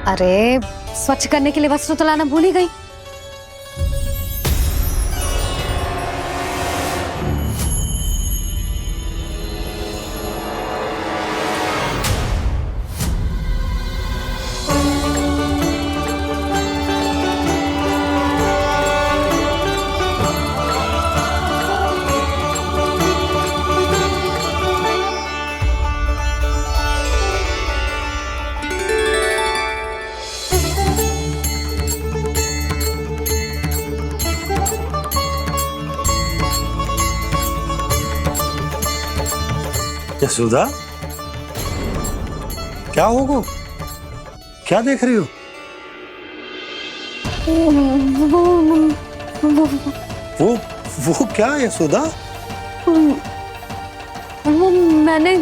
अरे स्वच्छ करने के लिए वस्त्र तो लाना भूल ही गई। यशोदा, क्या होगा? क्या देख रही हो? वो क्या यशोदा? वो मैंने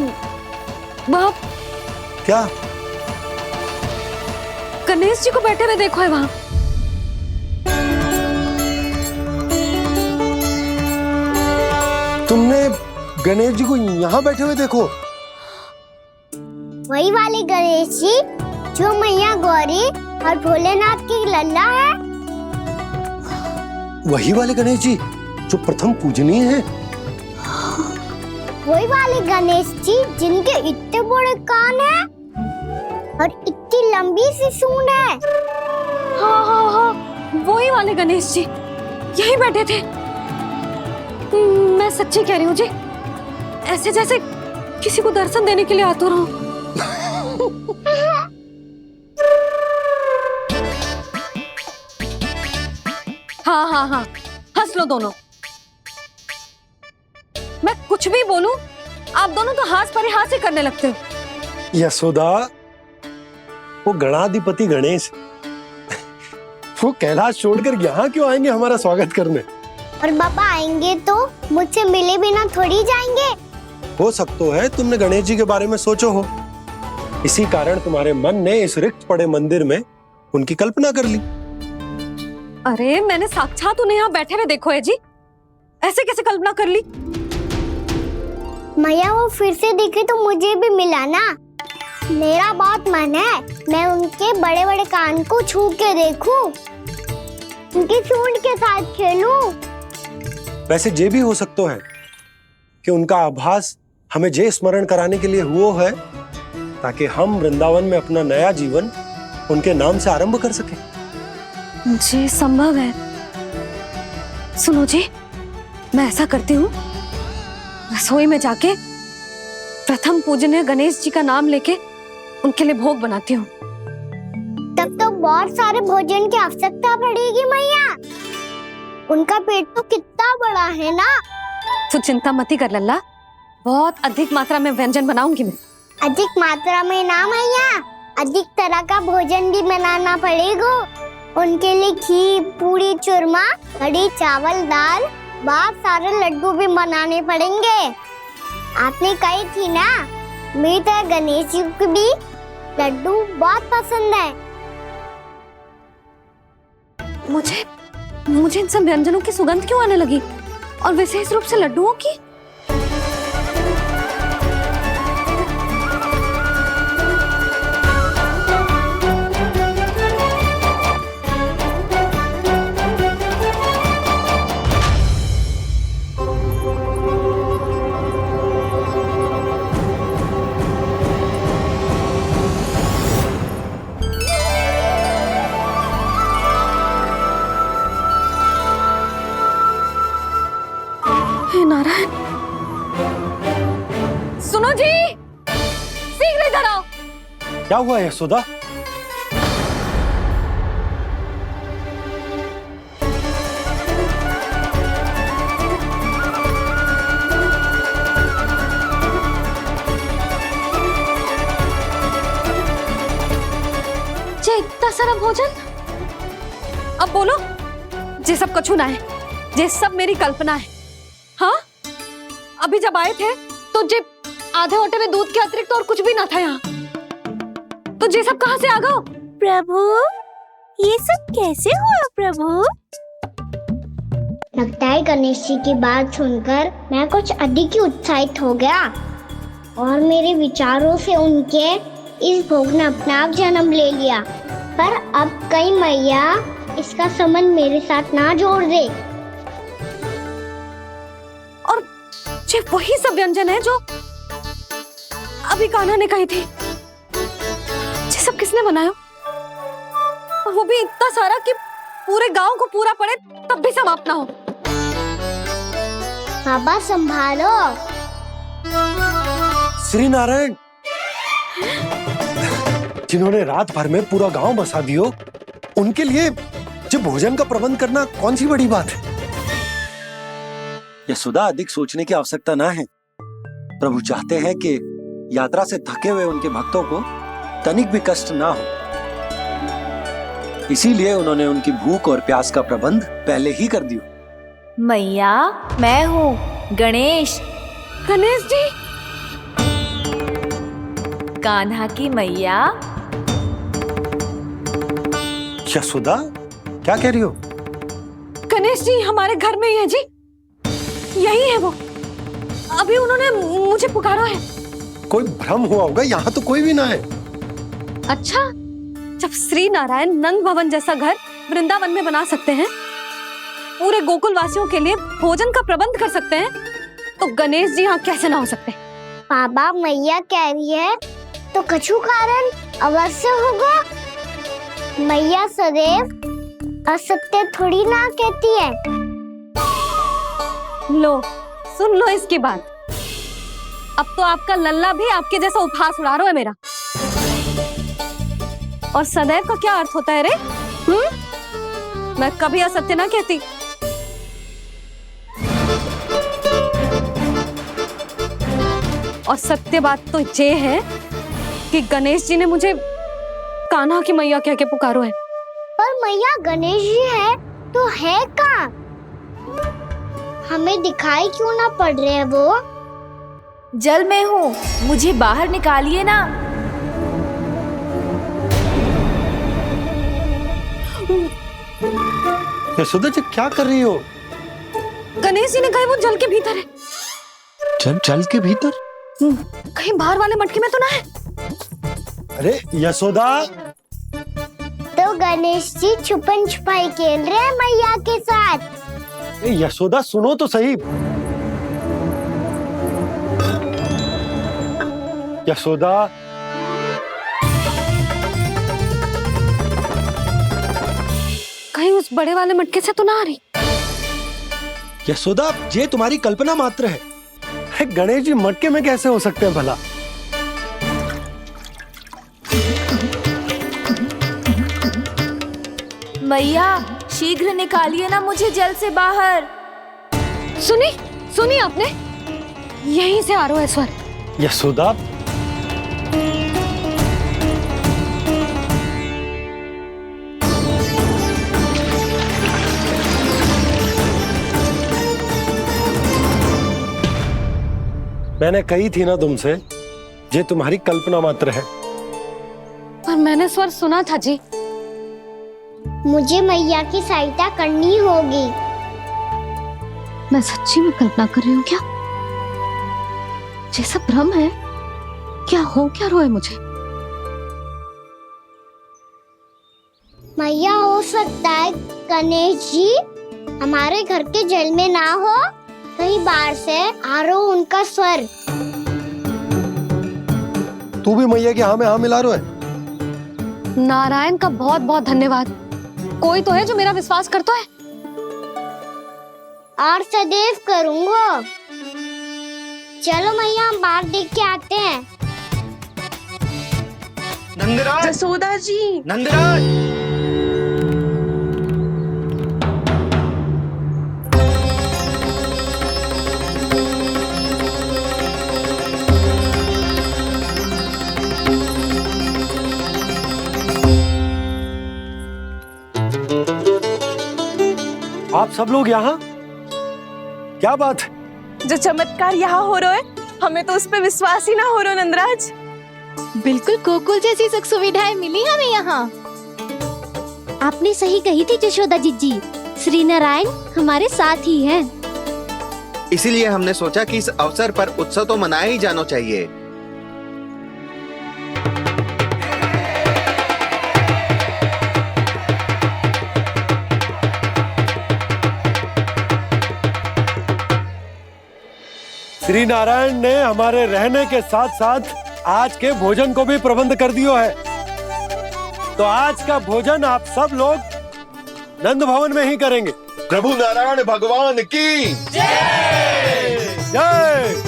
बाप क्या? गणेश जी को बैठे हुए देखो है वहां। तुमने गणेश जी को यहाँ बैठे हुए देखो? वही वाले गणेश जी जो मैया गौरी और भोलेनाथ की लल्ला है। वही वाले गणेश जी जो प्रथम पूजनीय है। वही वाले गणेश जी जिनके इतने बड़े कान हैं और इतनी लंबी सी सूंड है। हाँ, वही वाले गणेश जी यही बैठे थे। मैं सच्ची कह रही हूँ जी, ऐसे जैसे किसी को दर्शन देने के लिए आतुर हूँ। हाँ, हंस लो दोनों। मैं कुछ भी बोलूं, आप दोनों तो हाथ परिहास ही करने लगते हो। यशोदा, वो गणाधिपति गणेश वो कैलाश छोड़कर यहाँ क्यों आएंगे हमारा स्वागत करने? और पापा आएंगे तो मुझसे मिले बिना थोड़ी जाएंगे। हो सकता है तुमने गणेश जी के बारे में सोचो हो, इसी कारण तुम्हारे मन ने इस रिक्त पड़े मंदिर में उनकी कल्पना कर ली। अरे मैंने साक्षात उन्हें यहाँ बैठे हुए देखो है जी, ऐसे कैसे कल्पना कर ली? मैया वो फिर से दिखे तो मुझे भी मिला ना। मेरा बहुत मन है मैं उनके बड़े बड़े कान को छू के देखूं, उनकी सूंड के साथ खेलूं। वैसे ये भी हो सकता है कि उनका आभास हमें जे स्मरण कराने के लिए हुआ है ताकि हम वृंदावन में अपना नया जीवन उनके नाम से आरंभ कर सके। जी संभव है। सुनो जी, मैं ऐसा करती हूँ, रसोई में जाके प्रथम पूजनीय गणेश जी का नाम लेके उनके लिए भोग बनाती हूँ। तब तो बहुत सारे भोजन की आवश्यकता पड़ेगी मैया। उनका पेट तो कितना बड़ा है ना। तू चिंता मत ही कर लल्ला, बहुत अधिक मात्रा में व्यंजन बनाऊंगी मैं। अधिक मात्रा में ना मैया, अधिक तरह का भोजन भी बनाना पड़ेगा। उनके लिए खीर, पूरी, चूरमा, कढ़ी, चावल, दाल, बहुत सारे लड्डू भी बनाने पड़ेंगे। आपने कही थी ना, मेरी तरह गणेश जी को भी लड्डू बहुत पसंद है। मुझे इन सब व्यंजनों की सुगंध क्यों आने लगी, और विशेष रूप से लड्डुओं की? नारायण, सुनो जी, शीघ्र इधर आओ। क्या हुआ यशोदा? इतना सारा भोजन, अब बोलो, ये सब कछु ना है, ये सब मेरी कल्पना है। हाँ, अभी जब आए थे तो जे आधे ओटे में दूध के अतिरिक्त और कुछ भी ना था यहाँ, तो ये सब कहाँ से आ गया? प्रभु, ये सब कैसे हुआ प्रभु? लगता है गणेश जी की बात सुनकर मैं कुछ अधिक ही उत्साहित हो गया और मेरे विचारों से उनके इस भोग ने अपना आप जन्म ले लिया। पर अब कहीं मैया इसका संबंध मेरे साथ ना जोड़ दे। और ये वही सब व्यंजन है जो अभी कान्हा ने कही थी। ये सब किसने बनाया? और वो भी इतना सारा कि पूरे गांव को पूरा पड़े तब भी समाप्त ना हो। बाबा संभालो। श्री नारायण, जिन्होंने रात भर में पूरा गांव बसा दियो, उनके लिए जो भोजन का प्रबंध करना कौन सी बड़ी बात है। यशोदा, अधिक सोचने की आवश्यकता ना है। प्रभु चाहते हैं कि यात्रा से थके हुए उनके भक्तों को तनिक भी कष्ट ना हो, इसीलिए उन्होंने उनकी भूख और प्यास का प्रबंध पहले ही कर दिया। मैया, मैं हूँ गणेश। गणेश जी, कान्हा की मैया। यशोदा, क्या कह रही हो? गणेश जी हमारे घर में ही है जी, यही है वो। अभी उन्होंने मुझे पुकारा है। कोई भ्रम हुआ होगा, यहाँ तो कोई भी ना है। अच्छा, जब श्री नारायण नंद भवन जैसा घर वृंदावन में बना सकते हैं, पूरे गोकुल वासियों के लिए भोजन का प्रबंध कर सकते हैं, तो गणेश जी यहाँ कैसे ना हो सकते? बाबा मैया कह रही है तो कछु कारण अवश्य होगा। मैया सदैव असत्य थोड़ी ना कहती है। लो, सुन लो इसकी बात। अब तो आपका लल्ला भी आपके जैसा उपहास उड़ा रहा है मेरा। और सदैव का क्या अर्थ होता है रे? मैं कभी असत्य ना कहती। और सत्य बात तो ये है कि गणेश जी ने मुझे कान्हा की मैया कह के पुकारो है। पर मैया गणेश जी है तो है कहाँ? हमें दिखाई क्यों ना पड़ रहे हैं वो? जल में हूँ, मुझे बाहर निकालिए ना। यशोदा जी, क्या कर रही हो? गणेश जी ने कहा वो जल के भीतर है। जल के भीतर? कहीं बाहर वाले मटके में तो ना है? अरे यशोदा! तो गणेश जी छुपन छुपाई खेल रहे हैं मैया के साथ। यशोदा, सुनो तो सही। यशोदा, कहीं उस बड़े वाले मटके से तो ना आ रही? यशोदा, ये तुम्हारी कल्पना मात्र है। गणेश जी मटके में कैसे हो सकते हैं भला? मैया, शीघ्र निकालिए ना मुझे जल से बाहर। सुनी आपने? यहीं से आ रहा है स्वर। यशोदा, मैंने कही थी ना तुमसे, ये तुम्हारी कल्पना मात्र है। पर मैंने स्वर सुना था जी। मुझे मैया की सहायता करनी होगी। मैं सच्ची में कल्पना कर रही हूँ क्या? ये सब भ्रम है क्या? हो क्या रहा है मुझे? मैया, हो सकता है गणेश जी हमारे घर के जल में ना हो, कहीं बाहर से आ रहा हो उनका स्वर। तू भी मैया के हाँ में हाँ मिला रहा है। नारायण का बहुत बहुत धन्यवाद। कोई तो है जो मेरा विश्वास करता है। और सदैव करूंगा। चलो मैया, हम बाहर देख के आते हैं। नंदराज, जसोदा जी। नंदराज, आप सब लोग यहाँ? क्या बात है? जो चमत्कार यहाँ हो रहा है, हमें तो उस पे विश्वास ही ना हो रहा नंदराज। बिल्कुल गोकुल जैसी सुख सुविधाएं मिली हमें यहाँ। आपने सही कही थी यशोदा जीजी, श्री नारायण हमारे साथ ही हैं। इसीलिए हमने सोचा कि इस अवसर पर उत्सव तो मनाया ही जाना चाहिए। श्री नारायण ने हमारे रहने के साथ साथ आज के भोजन को भी प्रबंध कर दियो है। तो आज का भोजन आप सब लोग नंद भवन में ही करेंगे। प्रभु नारायण भगवान की जय जय।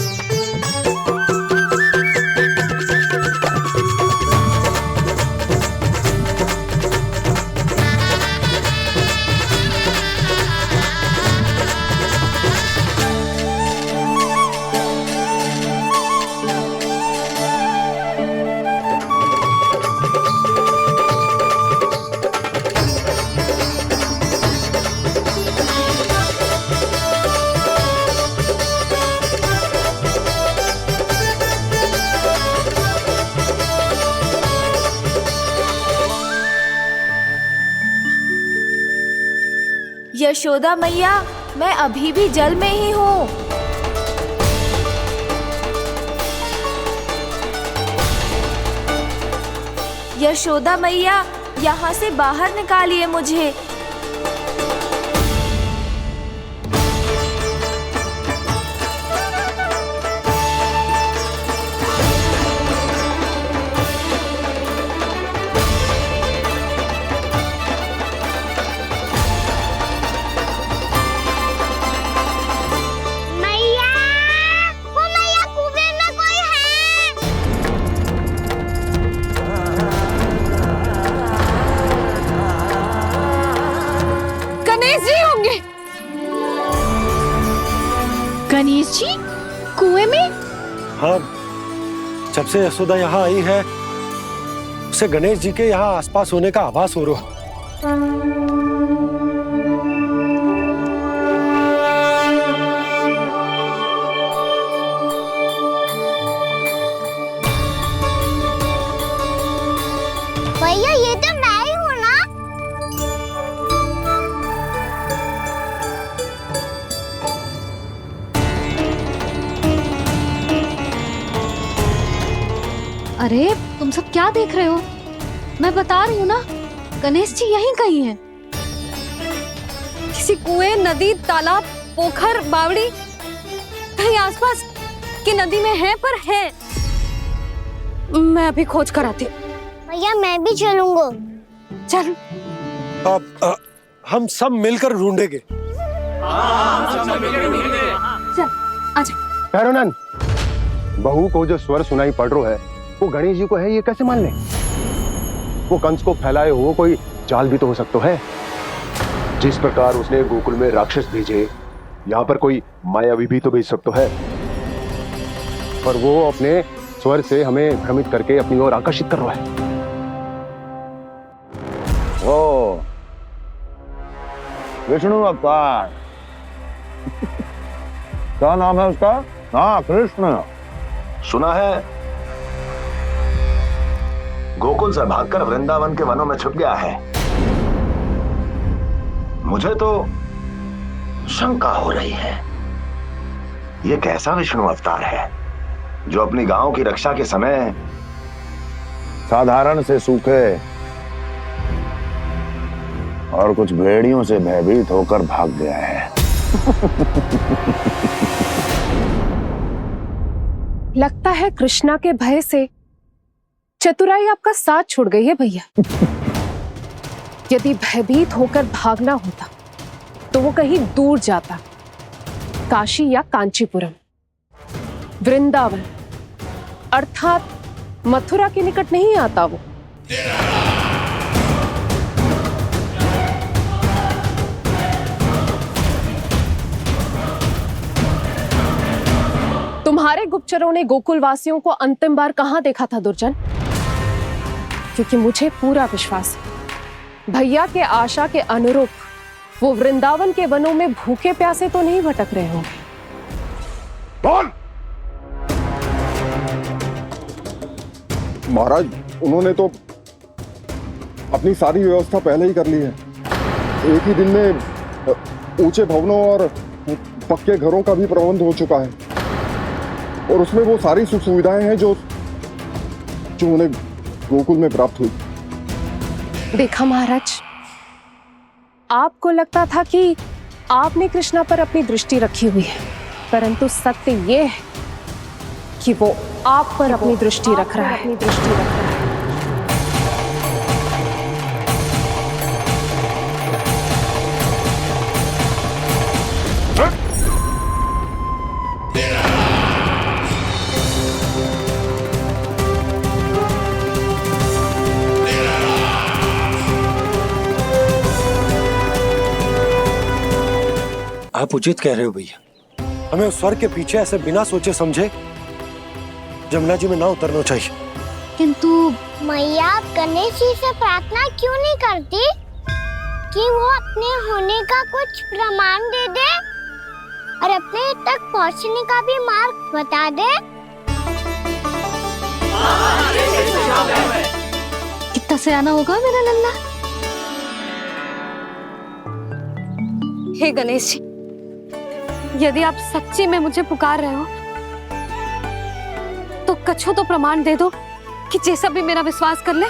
यशोदा मैया, मैं अभी भी जल में ही हूँ। यशोदा मैया, यहाँ से बाहर निकालिए मुझे। गणेश जी कुएं में? हाँ, जब से यशोदा यहाँ आई है उसे गणेश जी के यहाँ आसपास होने का आभास हो रहा है। भैया ये तो मैं ही हूँ ना। अरे तुम सब क्या देख रहे हो? मैं बता रही हूँ ना, गणेश जी यहीं कहीं हैं। किसी कुएं, नदी, तालाब, पोखर, बावड़ी कहीं आसपास की नदी में है, पर है। मैं अभी खोज कर आती हूँ। भैया मैं भी चलूंगा। चल। अब हम सब मिलकर ढूंढेंगे। चल आजा। भैरवनंद, बहू को जो स्वर सुनाई पड़ रहा है वो गणेश जी को है, ये कैसे मान ले? वो कंस को फैलाए हुए कोई जाल भी तो हो सकता है। जिस प्रकार उसने गोकुल में राक्षस भेजे, यहाँ पर कोई मायावी भी तो भेज सकता है। और वो अपने स्वर से हमें भ्रमित करके अपनी ओर आकर्षित कर रहा है। ओ विष्णु अवतार। क्या नाम है उसका? हाँ, कृष्ण। सुना है गोकुल से भागकर वृंदावन के वनों में छुप गया है। मुझे तो शंका हो रही है, ये कैसा विष्णु अवतार है जो अपनी गांव की रक्षा के समय साधारण से सूखे और कुछ भेड़ियों से भयभीत होकर भाग गया है। लगता है कृष्णा के भय से चतुराई आपका साथ छोड़ गई है भैया। यदि भयभीत होकर भागना होता तो वो कहीं दूर जाता, काशी या कांचीपुरम, वृंदावन अर्थात मथुरा के निकट नहीं आता वो। तुम्हारे गुप्तचरों ने गोकुल वासियों को अंतिम बार कहां देखा था दुर्जन? क्योंकि मुझे पूरा विश्वास है भैया के आशा के अनुरूप वो वृंदावन के वनों में भूखे प्यासे तो नहीं भटक रहे होंगे। कौन? महाराज, उन्होंने तो अपनी सारी व्यवस्था पहले ही कर ली है। एक ही दिन में ऊंचे भवनों और पक्के घरों का भी प्रबंध हो चुका है, और उसमें वो सारी सुख सुविधाएं हैं जो उन्हें गोकुल में प्राप्त हुई। देखा महाराज, आपको लगता था कि आपने कृष्णा पर अपनी दृष्टि रखी हुई है, परंतु सत्य ये है कि वो आप पर अपनी दृष्टि रख रहा है। आप उचित कह रहे हो भैया, हमें उस स्वर के पीछे ऐसे बिना सोचे समझे जमुना जी में ना उतरना चाहिए। किंतु मैया, आप गणेश जी से प्रार्थना क्यों नहीं करती कि वो अपने होने का कुछ प्रमाण दे दे और अपने तक पहुंचने का भी मार्ग बता दे? कितना सयाना होगा मेरा लल्ला। हे गणेश जी, यदि आप सच्ची में मुझे पुकार रहे हो तो कछु तो प्रमाण दे दो कि जैसा भी मेरा विश्वास कर ले।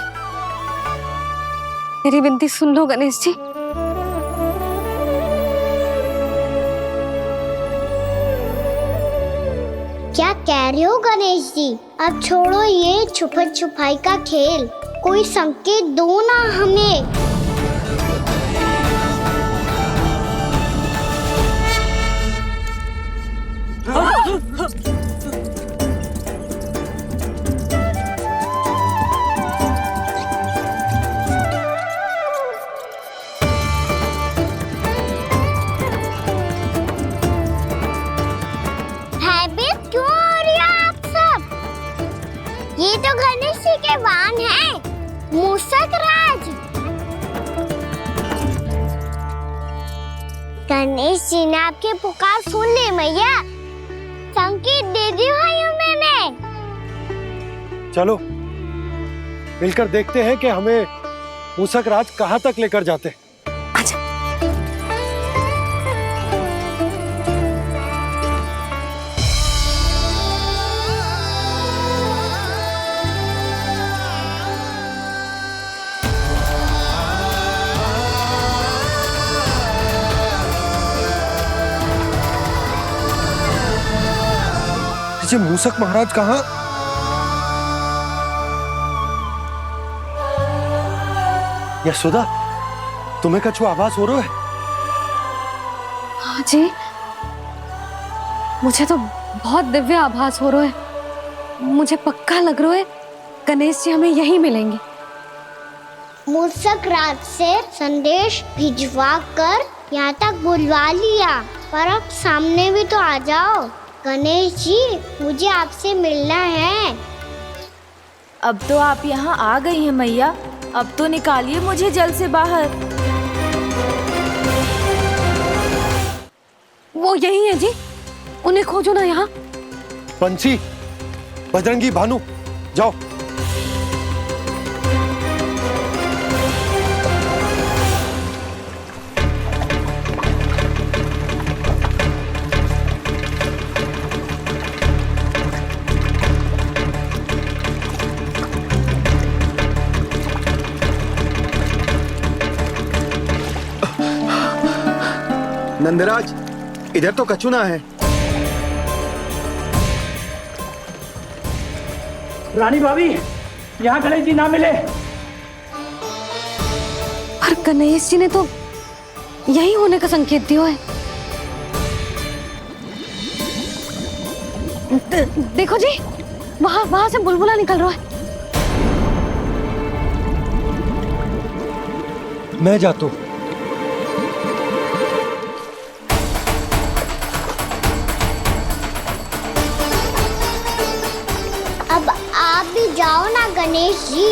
मेरी विनती सुन लो गणेश जी। क्या कह रहे हो गणेश जी? अब छोड़ो ये छुपन छुपाई का खेल, कोई संकेत दो ना हमें। भयभीत क्यों हो रही हो आप सब? ये तो गणेश जी के वाहन हैं, मूषक राज। गणेश जी ने आपकी पुकार सुन ली मैया, संकेत दे दी भाइयों मैंने। चलो मिलकर देखते हैं कि हमें मूषक राज कहाँ तक लेकर जाते हैं। जी मूषक महाराज कहाँ? यशोदा, तुम्हें कछु आभास हो रहा है? हाँ जी, मुझे तो बहुत दिव्य आभास हो रहा है। मुझे पक्का लग रहा है गणेश जी हमें यहीं मिलेंगे। मूषक राज से संदेश भिजवा कर यहाँ तक बुलवा लिया, पर अब सामने भी तो आ जाओ। गणेश जी, मुझे आपसे मिलना है। अब तो आप यहाँ आ गई हैं मैया, अब तो निकालिए मुझे जल से बाहर। वो यही है जी, उन्हें खोजो ना यहाँ। बंसी, बजरंगी, भानु, जाओ। नंदराज, इधर तो कछु ना है। रानी भाभी, यहाँ गणेश जी ना मिले। पर गणेश जी ने तो यही होने का संकेत दिया है। देखो जी, वहां से बुलबुला निकल रहा है। मैं जाता हूं। अब आप भी जाओ ना गणेश जी।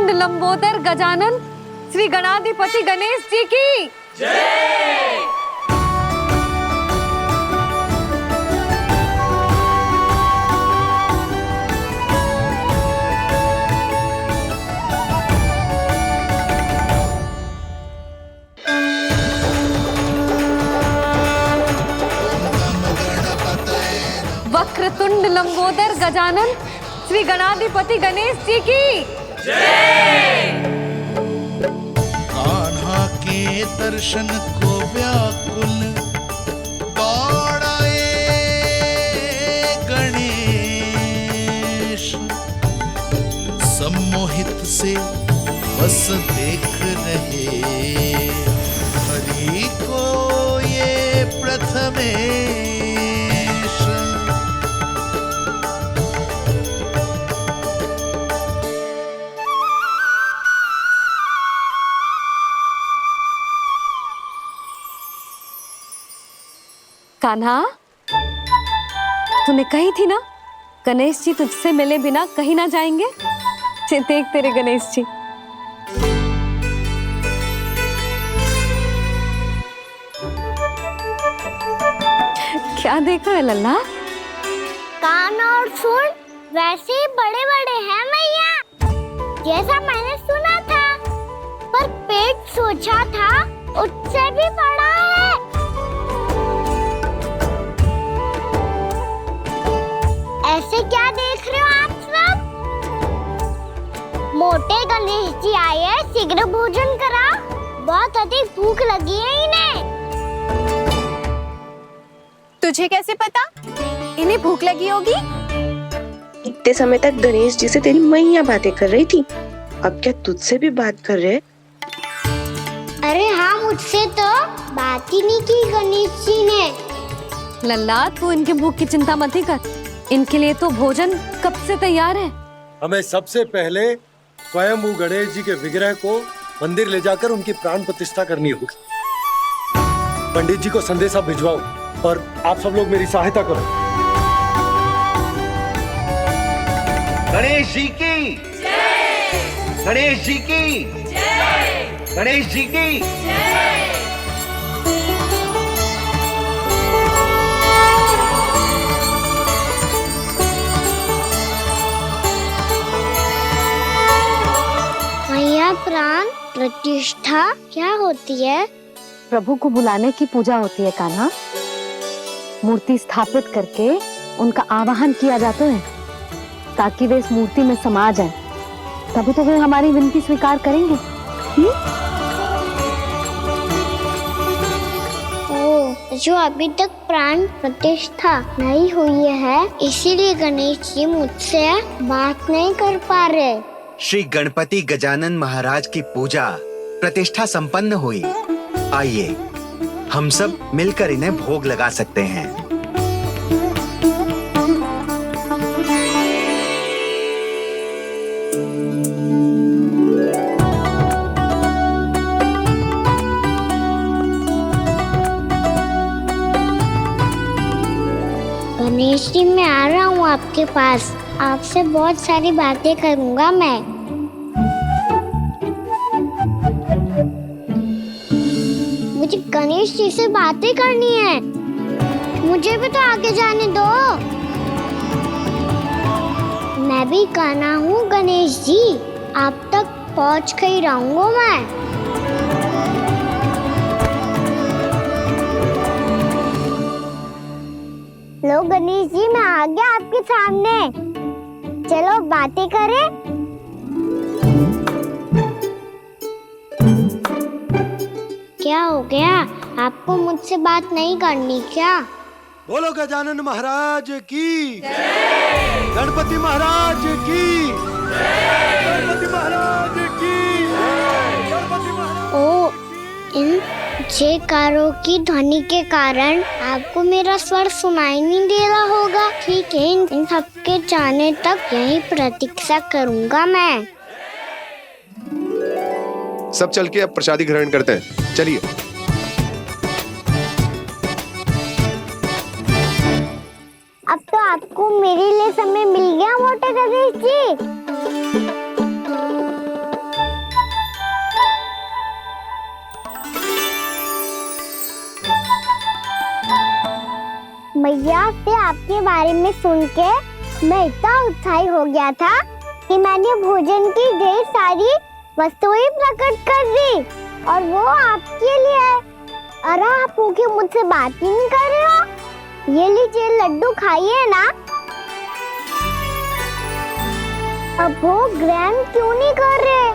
वक्रतुंड लंबोदर गजानन श्री गणाधिपति गणेश जी की जय। वक्रतुंड लंबोदर गजानन श्री गणाधिपति गणेश जी की जय। कान्हा के दर्शन को व्याकुल दौड़ाए गणेश, सम्मोहित से बस देख रहे हरि को ये प्रथमेश। कान्हा, तूने कही थी ना गणेश जी तुझसे मिले बिना कहीं ना जाएंगे। देख तेरे गणेश जी। क्या देखा है लल्ला? कान और सुन वैसे ही बड़े बड़े हैं मैया, जैसा मैंने सुना था, पर पेट सोचा था उससे भी बड़ा है। ऐसे क्या देख रहे हो आप सब? मोटे गणेश जी आए हैं, शीघ्र भोजन करा, बहुत अधिक भूख लगी है इन्हें। तुझे कैसे पता इन्हें भूख लगी होगी? इतने समय तक गणेश जी से तेरी मैया बातें कर रही थी, अब क्या तुझसे भी बात कर रहे? अरे हाँ, मुझसे तो बात ही नहीं की गणेश जी ने। लल्ला, तू इनके भूख की चिंता मत ही कर, इनके लिए तो भोजन कब से तैयार है। हमें सबसे पहले स्वयं गणेश जी के विग्रह को मंदिर ले जाकर उनकी प्राण प्रतिष्ठा करनी होगी। पंडित जी को संदेशा भिजवाओ और आप सब लोग मेरी सहायता करो। गणेश जी की जय। गणेश जी की जय। गणेश जी की जय। मैया, प्राण प्रतिष्ठा क्या होती है? प्रभु को बुलाने की पूजा होती है कान्हा। मूर्ति स्थापित करके उनका आवाहन किया जाता है ताकि वे इस मूर्ति में समा जाएं। तभी तो वे हमारी विनती स्वीकार करेंगे। जो अभी तक प्राण प्रतिष्ठा नहीं हुई है, इसीलिए गणेश जी मुझसे बात नहीं कर पा रहे। श्री गणपति गजानन महाराज की पूजा प्रतिष्ठा संपन्न हुई। आइए हम सब मिलकर इन्हें भोग लगा सकते हैं। गणेश जी, मैं आ रहा हूँ आपके पास, आपसे बहुत सारी बातें करूँगा मैं। मुझे गणेश जी से बातें करनी है, मुझे भी तो आगे जाने दो। मैं भी कान्हा हूँ गणेश जी, आप तक पहुँच कर ही रहूँगा मैं। लो गणेश जी, मैं आ गया आपके सामने, चलो बातें करें। क्या हो गया, आपको मुझसे बात नहीं करनी क्या? बोलो गजानन महाराज की जय। गणपति महाराज की जय। गणपति महाराज की जय। गणपति महाराज। ओ, इन जयकारों की ध्वनि के कारण आपको मेरा स्वर सुनाई नहीं दे रहा होगा। ठीक है, इन सबके जाने तक यही प्रतीक्षा करूंगा मैं। सब चल के अब प्रसादी ग्रहण करते हैं, चलिए। अब तो आपको मेरे लिए समय मिल गया मोटे गणेश जी। मैया से आपके बारे में सुन के मैं इतना उत्साही हो गया था कि मैंने भोजन की ढेर सारी वस्तुएं प्रकट कर दी और वो आपके लिए। अरे आप भूखे मुझसे बात ही नहीं कर रहे हो। ये लीजिए लड्डू खाइए ना। अब वो ग्रैंड क्यों नहीं कर रहे?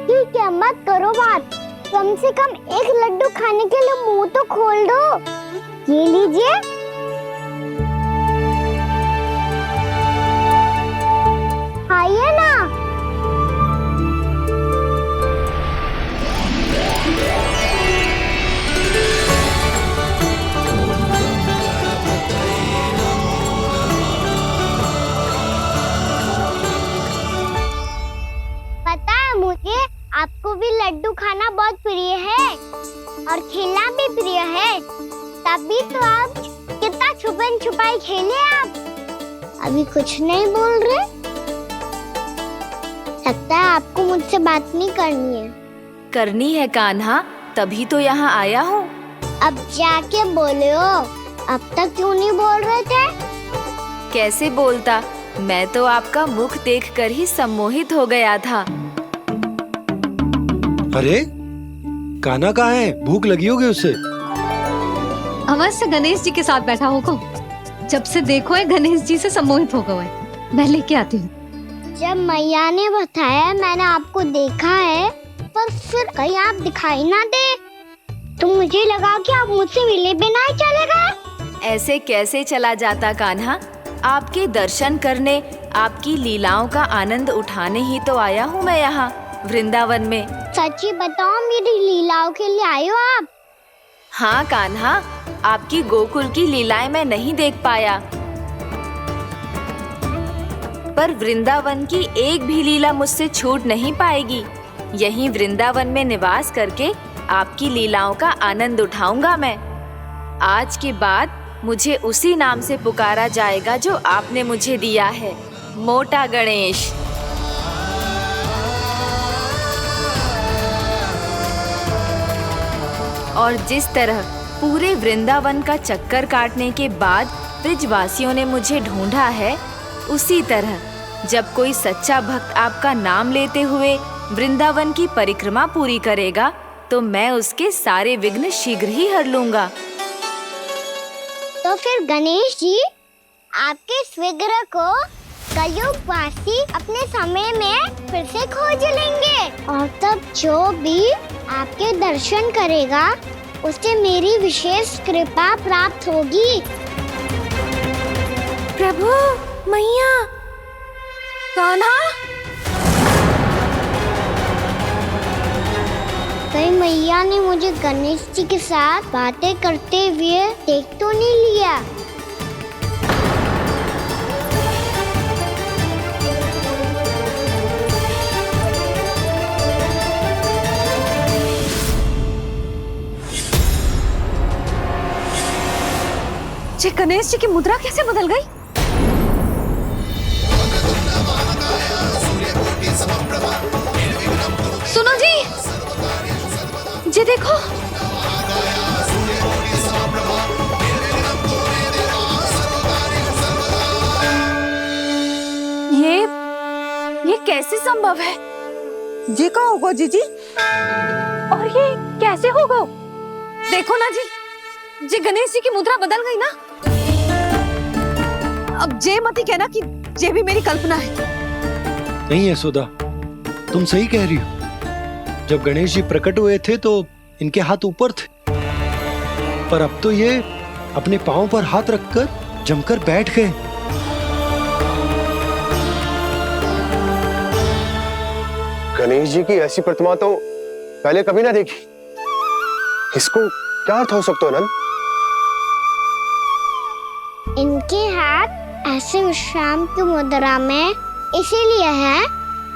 ठीक है, मत करो बात। कम से कम एक लड्डू खाने के लिए मुंह तो खोल दो। ये लीजिए। खाइए ना। पता है मुझे आपको भी लड्डू खाना बहुत प्रिय है और खेलना भी प्रिय है। तभी तो आप कितना छुपन छुपाई खेले। आप अभी कुछ नहीं बोल रहे। लगता है आपको मुझसे बात नहीं करनी है। करनी है कान्हा, तभी तो यहाँ आया हूँ। अब जाके बोले हो। अब तक क्यों नहीं बोल रहे थे? कैसे बोलता, मैं तो आपका मुख देखकर ही सम्मोहित हो गया था। अरे कान्हा कहाँ है? भूख लगी होगी उससे। अवश्य गणेश जी के साथ बैठा होगा। जब से देखो है गणेश जी से सम्मोहित हो गए। मैं लेके आती हूँ। जब मैया ने बताया मैंने आपको देखा है, पर फिर कहीं आप दिखाई ना दे तो मुझे लगा कि आप मुझसे मिले बिना ही चले गए। ऐसे कैसे चला जाता कान्हा? आपके दर्शन करने, आपकी लीलाओं का आनंद उठाने ही तो आया हूँ मैं यहाँ वृंदावन में। सच्ची बताओ, मेरी लीलाओं के लिए आए हो आप? हाँ कान्हा, आपकी गोकुल की लीलाएं मैं नहीं देख पाया, पर वृंदावन की एक भी लीला मुझसे छूट नहीं पाएगी। यहीं वृंदावन में निवास करके आपकी लीलाओं का आनंद उठाऊंगा मैं। आज के बाद मुझे उसी नाम से पुकारा जाएगा जो आपने मुझे दिया है, मोटा गणेश। और जिस तरह पूरे वृंदावन का चक्कर काटने के बाद ब्रिजवासियों ने मुझे ढूंढा है, उसी तरह जब कोई सच्चा भक्त आपका नाम लेते हुए वृंदावन की परिक्रमा पूरी करेगा तो मैं उसके सारे विघ्न शीघ्र ही हर लूंगा। तो फिर गणेश जी, आपके इस विग्रह को कलयुगवासी अपने समय में फिर से खोज लेंगे और तब जो भी आपके दर्शन करेगा उसे मेरी विशेष कृपा प्राप्त होगी। प्रभु, मैया, कान्हा, कहीं मैया ने मुझे गणेश जी के साथ बातें करते हुए देख तो नहीं लिया? ये गणेश जी की मुद्रा कैसे बदल गई? सुनो जी, ये देखो। ये कैसे संभव है? ये का होगा जीजी? और ये कैसे होगा? देखो ना जी, ये गणेश जी की मुद्रा बदल गई ना। अब जे मत ही कहना कि ये भी मेरी कल्पना है। नहीं यशोदा, तुम सही कह रही हो। जब गणेश जी प्रकट हुए थे तो इनके हाथ ऊपर थे, पर अब तो ये अपने पांव पर हाथ रखकर जमकर बैठ गए। गणेश जी की ऐसी प्रतिमा तो पहले कभी ना देखी। इसको क्या अर्थ हो सकता है नंद? इनके हाथ ऐसे विश्राम की मुद्रा में इसीलिए है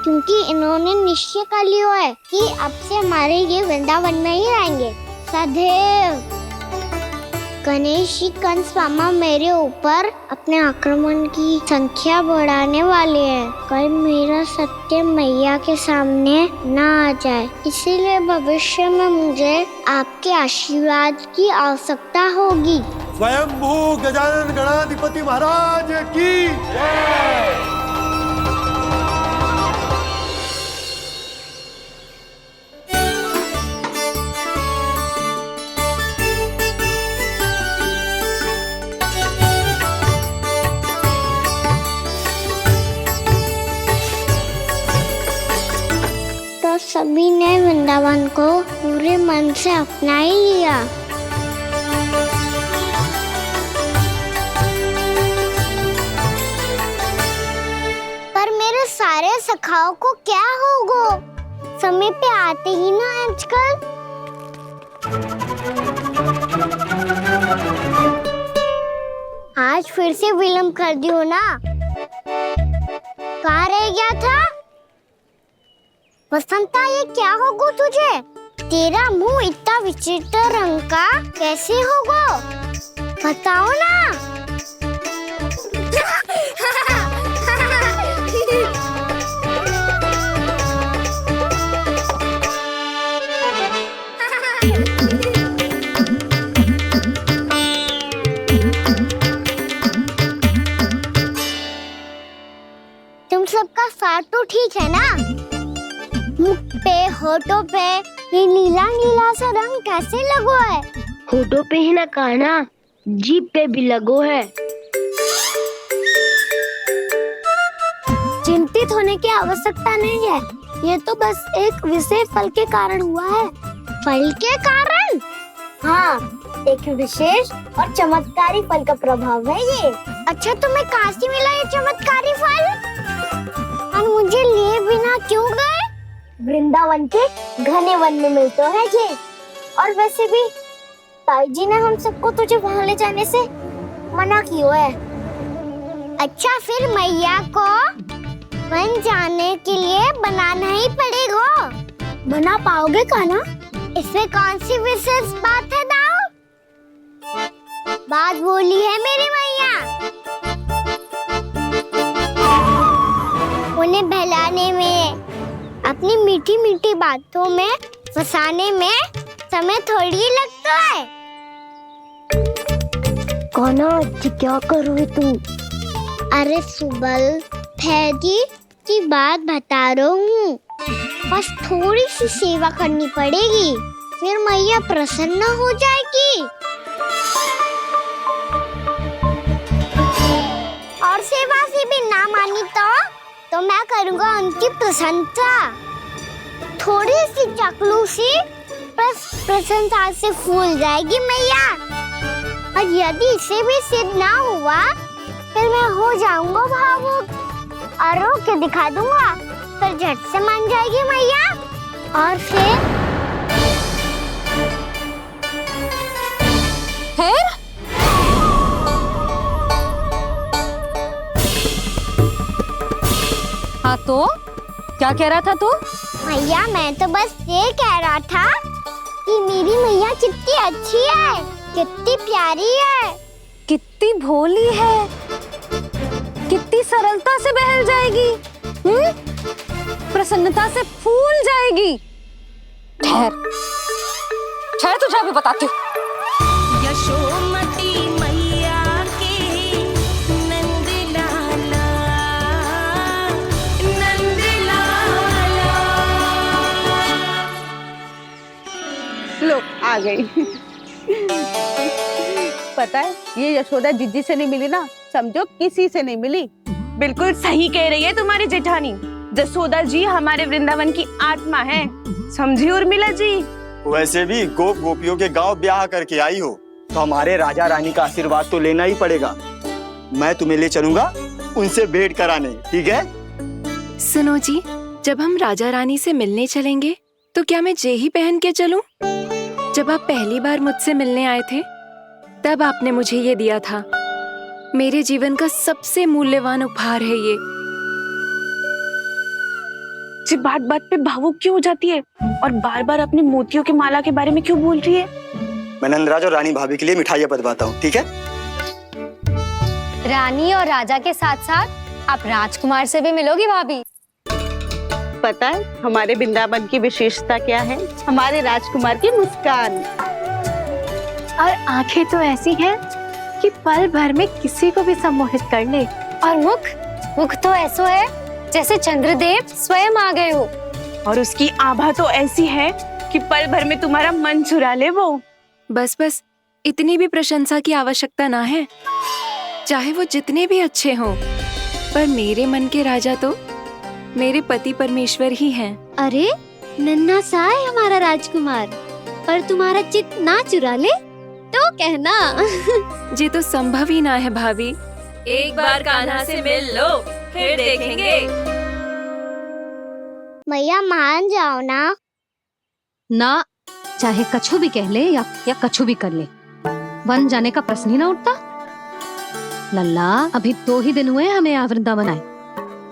क्योंकि इन्होंने निश्चय कर लिया है कि अब से हमारे ये वृंदावन में ही रहेंगे सदैव। गणेश जी कंस मामा मेरे ऊपर अपने आक्रमण की संख्या बढ़ाने वाले हैं। कल मेरा सत्य मैया के सामने ना आ जाए, इसीलिए भविष्य में मुझे आपके आशीर्वाद की आवश्यकता होगी। स्वयंभू गजानन गणाधिपति महाराज की जय। तो सभी ने वृंदावन को पूरे मन से अपना ही लिया। पर मेरे सारे सखाओं को क्या होगा? समय पे आते ही ना आजकल। आज फिर से विलम्ब कर दियो ना। कहाँ रह गया था? वसंता, ये क्या होगा तुझे? तेरा मुंह इतना विचित्र रंग का कैसे होगा? बताओ ना। तुम सबका साथ तो ठीक है ना? मुख पे, होठों पे ये नीला नीला सा रंग कैसे लगो है? होठों पे ही ना कहना, जीभ पे भी लगो है। चिंतित होने की आवश्यकता नहीं है, ये तो बस एक विशेष फल के कारण हुआ है। फल के कारण? हाँ, एक विशेष और चमत्कारी फल का प्रभाव है ये। अच्छा, तुम्हें कहाँ से मिला ये चमत्कारी फल? और मुझे लिए बिना क्यों गए? वृंदावन के घने वन में मिलते हैं ये। और वैसे भी ताई जी ने हम सबको तुझे वहाँ ले जाने से मना किया है। अच्छा, फिर मैया को वन जाने के लिए बनाना ही पड़ेगा। बना पाओगे का ना? इसमें कौन सी विशेष बात है दाऊ? बात बोली है मेरी मैया। उन्हें बहलाने में, अपनी मीठी मीठी बातों में फंसाने में समय थोड़ी लगता है। कौना क्या करोगे तुम? अरे सुबल, फैजी की बात बता रहा हूँ। बस थोड़ी सी सेवा करनी पड़ेगी, फिर मैया प्रसन्न हो जाएगी। और सेवा से भी ना मानी तो मैं करूँगा उनकी प्रशंसा। थोड़ी सी चाकलूसी बस प्रशंसा से फूल जाएगी मैया। और यदि इसे भी सिद्ध ना हुआ, फिर मैं हो जाऊंगा भावुक और रो के दिखा दूंगा, फिर झट से मान जाएगी मैया। और फिर हाँ, तो क्या कह रहा था तू? मैया, मैं तो बस ये कह रहा था कि मेरी मैया कितनी अच्छी है, कितनी प्यारी है, कितनी भोली है, कितनी सरलता से बहल जाएगी, प्रसन्नता से फूल जाएगी। ठहर ठहर, तुझे अभी बताती हूँ। यशोमती मैया के नंद लाला, नंद लाला। लो, आ गई। पता है, ये यशोदा जिज्जी से नहीं मिली ना, समझो किसी से नहीं मिली। बिल्कुल सही कह रही है तुम्हारी जेठानी। जसोदा जी हमारे वृंदावन की आत्मा है, समझी उर्मिला जी। वैसे भी गोप गोपियों के गांव ब्याह करके आई हो, तो हमारे राजा रानी का आशीर्वाद तो लेना ही पड़ेगा। मैं तुम्हें ले चलूंगा उनसे भेंट कराने, ठीक है? सुनो जी, जब हम राजा रानी से मिलने चलेंगे तो क्या मैं जे ही पहन के चलूं? जब आप पहली बार मुझसे मिलने आए थे, तब आपने मुझे ये दिया था। मेरे जीवन का सबसे मूल्यवान उपहार है ये। जी, बात बात पे भावुक क्यों हो जाती है और बार बार अपनी मोतियों की माला के बारे में क्यों बोल रही है? मैं नंदराज और रानी भाभी के लिए मिठाइयाँ बंटवाता हूँ, ठीक है? रानी और राजा के साथ साथ आप राजकुमार से भी मिलोगी भाभी। पता है हमारे वृंदावन की विशेषता क्या है? हमारे राजकुमार की मुस्कान। और आंखें तो ऐसी हैं कि पल भर में किसी को भी सम्मोहित कर ले। और मुख तो ऐसा है जैसे चंद्रदेव स्वयं आ गए हो। और उसकी आभा तो ऐसी है कि पल भर में तुम्हारा मन चुरा ले वो। बस बस, इतनी भी प्रशंसा की आवश्यकता ना है। चाहे वो जितने भी अच्छे हों, पर मेरे मन के राजा तो मेरे पति परमेश्वर ही हैं। अरे नन्हा सा है हमारा राजकुमार, पर तुम्हारा चित्त ना चुरा ले तो कहना। ये तो संभव ही ना है भाभी। एक बार कान्हा से मिल लो, फिर देखेंगे। मैया मान जाओ ना। ना, चाहे कछु भी कह ले या कछु भी कर ले, वन जाने का प्रश्न ही ना उठता। लल्ला, अभी 2 ही दिन हुए हमें यहाँ वृंदावन आए।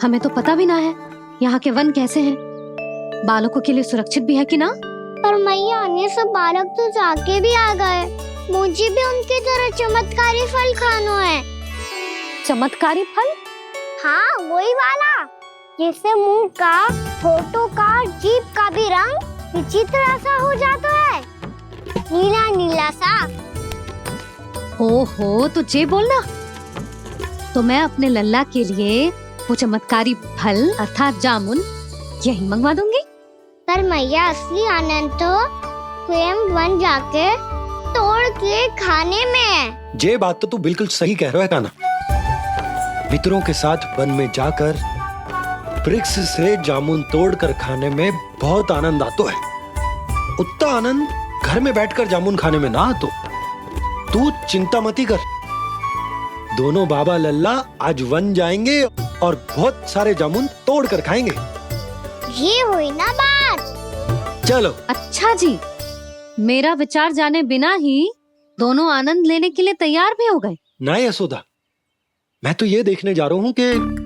हमें तो पता भी ना है यहाँ के वन कैसे हैं, बालकों के लिए सुरक्षित भी है कि ना। पर मैया अन्य सब बालक तो जाके भी आ गए। मुझे भी उनके तरह चमत्कारी फल खाना है। चमत्कारी फल? हाँ, वही वाला जिससे मुंह का, होठों का, जीभ का भी रंग विचित्र सा हो जाता है, नीला नीला सा। हो तो जे बोलना। तो मैं अपने लल्ला के लिए वो चमत्कारी फल अर्थात जामुन यही मंगवा दूंगी। पर मैया असली आनंद तो स्वयं वन जाके तोड़ के खाने में है। ये बात तो तू बिल्कुल सही कह रहा है कान्हा। मित्रों के साथ वन में जाकर वृक्ष से जामुन तोड़कर खाने में बहुत आनंद आता है। उतना आनंद घर में बैठकर जामुन खाने में ना आतो। तू चिंता मती कर, दोनों बाबा लल्ला आज वन जाएंगे और बहुत सारे जामुन तोड़कर खाएंगे। ये हुई ना बात। चलो। अच्छा जी, मेरा विचार जाने बिना ही दोनों आनंद लेने के लिए तैयार भी हो गए। ना यशोदा, मैं तो ये देखने जा रहा हूँ कि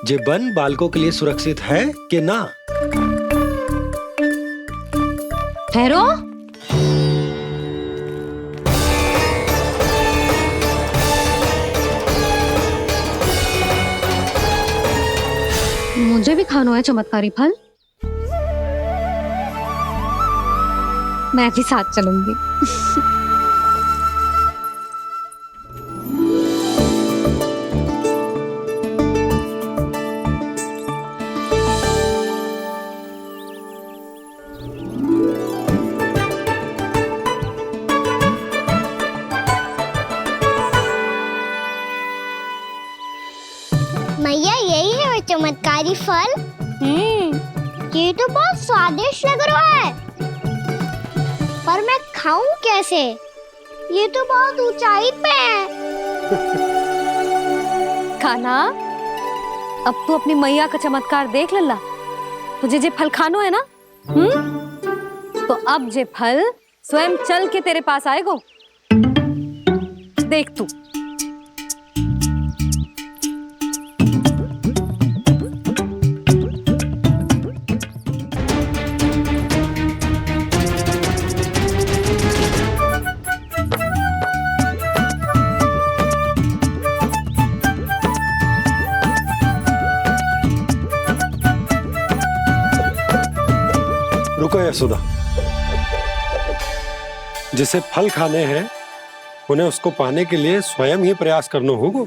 जे वन बालकों के लिए सुरक्षित है कि ना। ठहरो। मुझे भी खाना है चमत्कारी फल। मैं भी साथ चलूंगी। मैया यही है वो चमत्कारी फल। ये तो बहुत स्वादिष्ट लग रहा है, पर मैं खाऊं कैसे? ये तो बहुत ऊंचाई पे है। खाना, अब तू अपनी मैया का चमत्कार देख लल्ला। तुझे जे फल खानो है ना, तो अब जे फल स्वयं चल के तेरे पास आएगो। देख तू। रुको यशोदा, जिसे फल खाने हैं उन्हें उसको पाने के लिए स्वयं ही प्रयास करना होगा।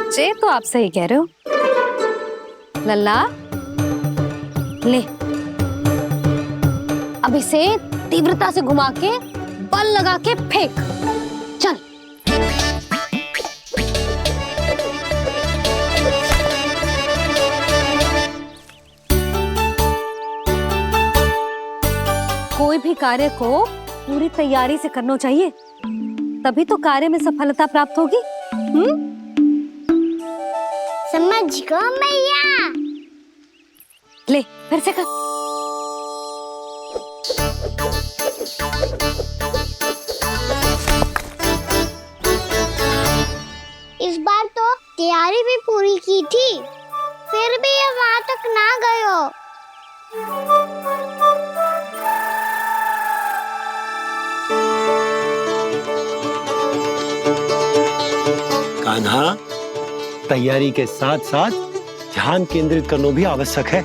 जे तो आप सही कह रहे हो लल्ला। ले, अब इसे तीव्रता से घुमा के बल लगा के फेंक। चल। कोई भी कार्य को पूरी तैयारी से करना चाहिए, तभी तो कार्य में सफलता प्राप्त होगी। समझ गो मैया। ले, फिर से कर। इस बार तो तैयारी भी पूरी की थी, फिर भी ये वहां तक ना गयो। कान्हा, तैयारी के साथ साथ ध्यान केंद्रित करना भी आवश्यक है,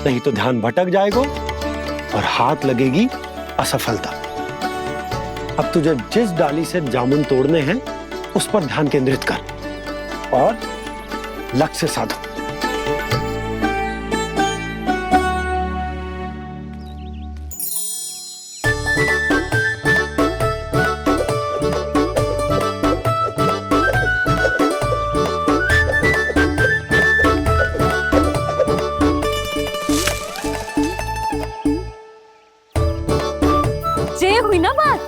नहीं तो ध्यान भटक जाएगा और हाथ लगेगी असफलता। अब तुझे जिस डाली से जामुन तोड़ने हैं उस पर ध्यान केंद्रित कर और लक्ष्य साधो। ये हुई ना बात।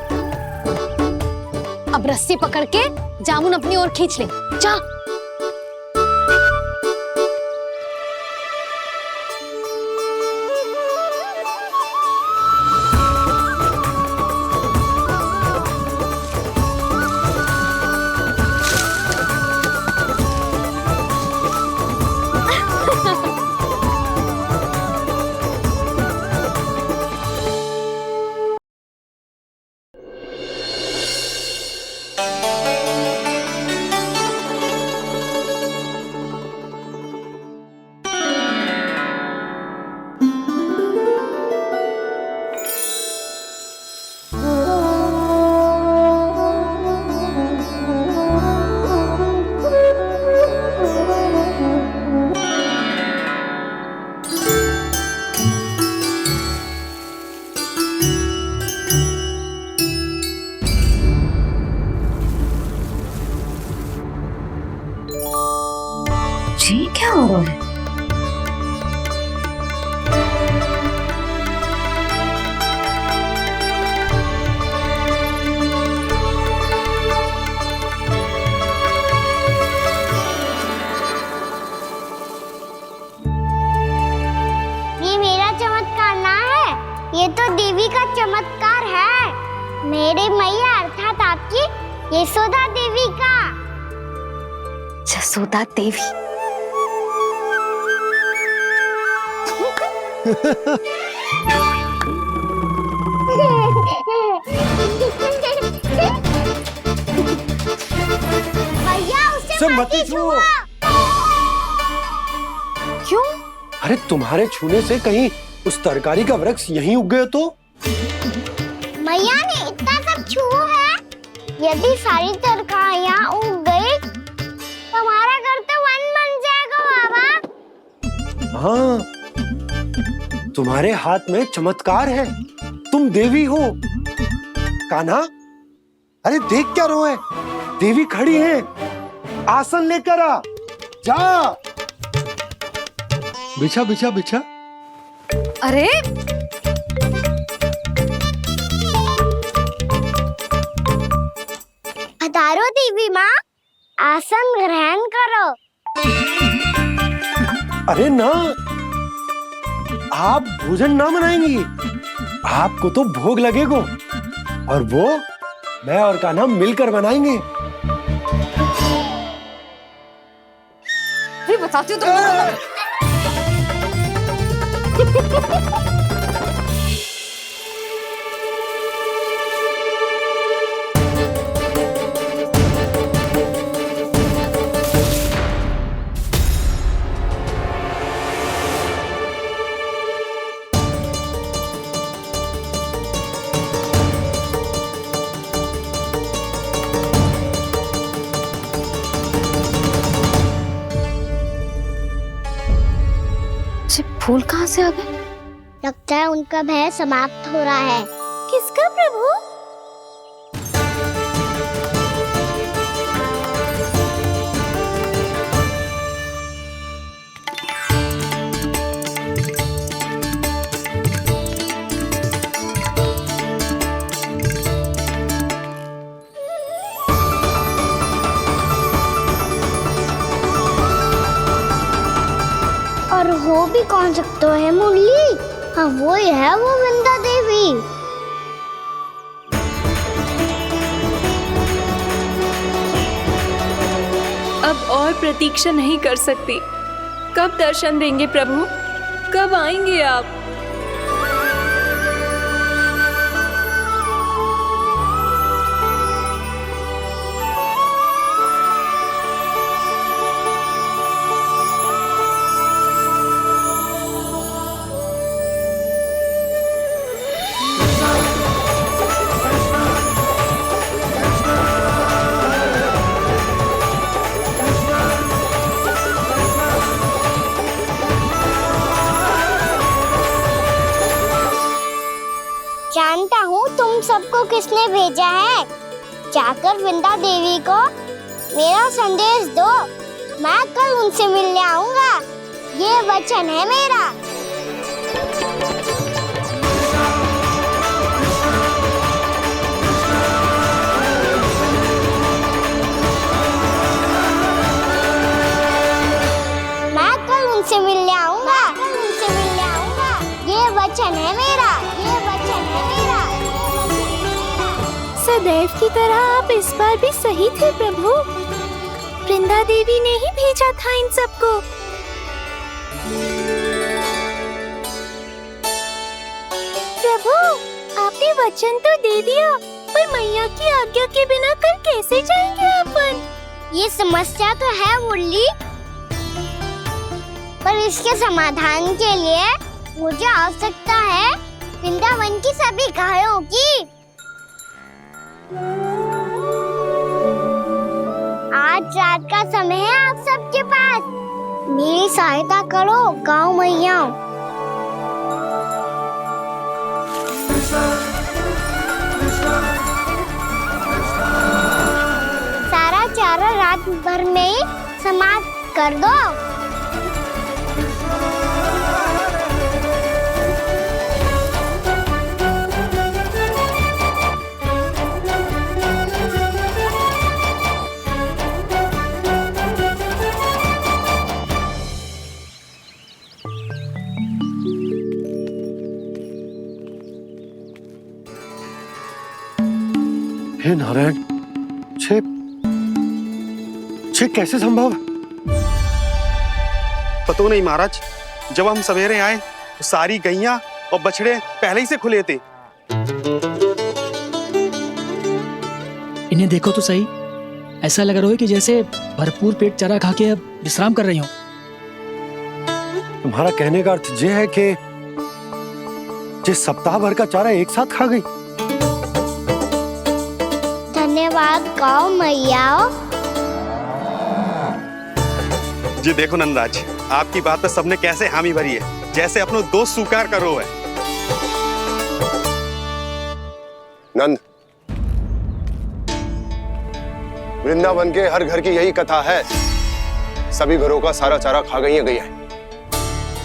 अब रस्सी पकड़ के जामुन अपनी ओर खींच ले। जा। जी क्या हो रहा है? ये मेरा चमत्कार ना है, ये तो देवी का चमत्कार है। मेरे मैया अर्थात आपकी यशोदा देवी का। जसोदा देवी। भैया उसे मत छुओ। क्यों? अरे तुम्हारे छूने से कहीं उस तरकारी का वृक्ष यहीं उग गए तो? मैया ने इतना सब छुआ है, यदि सारी तरकारियां उग गई तो हमारा घर तो वन बन जाएगा बाबा। हाँ, तुम्हारे हाथ में चमत्कार है, तुम देवी हो। कान्हा, अरे देख क्या रो है, देवी खड़ी है, आसन लेकर आ, जा। बिछा बिछा बिछा। अरे पधारो देवी माँ, आसन ग्रहण करो। अरे ना, आप भोजन ना मनाएंगी, आपको तो भोग लगेगा और वो मैं और कान्हा मिलकर बनाएंगे। भी बताती हूँ तुमको। फूल कहाँ से आ गए? लगता है उनका भय समाप्त हो रहा है। किसका प्रभु? और हो भी कौन सकता है मुरली? हाँ वो ही है, वो वृंदा देवी। अब और प्रतीक्षा नहीं कर सकती। कब दर्शन देंगे प्रभु? कब आएंगे आप? जानता हूँ तुम सबको किसने भेजा है। जाकर वृंदा देवी को मेरा संदेश दो। मैं कल उनसे मिलने आऊंगा, ये वचन है मेरा। मैं कल उनसे मिलने आऊंगा, ये वचन है मेरा, ये वचन है मेरा। सदैव की तरह आप इस बार भी सही थे प्रभु। वृंदा देवी ने ही भेजा था इन सबको। प्रभु, आपने वचन तो दे दिया, पर मैया की आज्ञा के बिना कल कैसे जाएंगे अपन? ये समस्या तो है मुरली, पर इसके समाधान के लिए मुझे आवश्यकता है वृंदावन की सभी गायों की। आज रात का समय है आप सबके पास, मेरी सहायता करो गाँव मैया। सारा चारा रात भर में ही समाप्त कर दो। हे नारायण, छे कैसे संभव? पतो नहीं महाराज, जब हम सवेरे आए तो सारी गैया और बछड़े पहले ही से खुले थे। इन्हें देखो तो सही, ऐसा लग रहा है कि जैसे भरपूर पेट चारा खा के अब विश्राम कर रही हो। तुम्हारा कहने का अर्थ ये है कि जिस सप्ताह भर का चारा एक साथ खा गई। धन्यवाद गाँव मैया। जी देखो नंदराज, आपकी बात पर सबने कैसे हामी भरी है, जैसे अपनो दोस्त स्वीकार करो है। नंद, वृंदावन के हर घर की यही कथा है। सभी घरों का सारा चारा खा गई है गैया।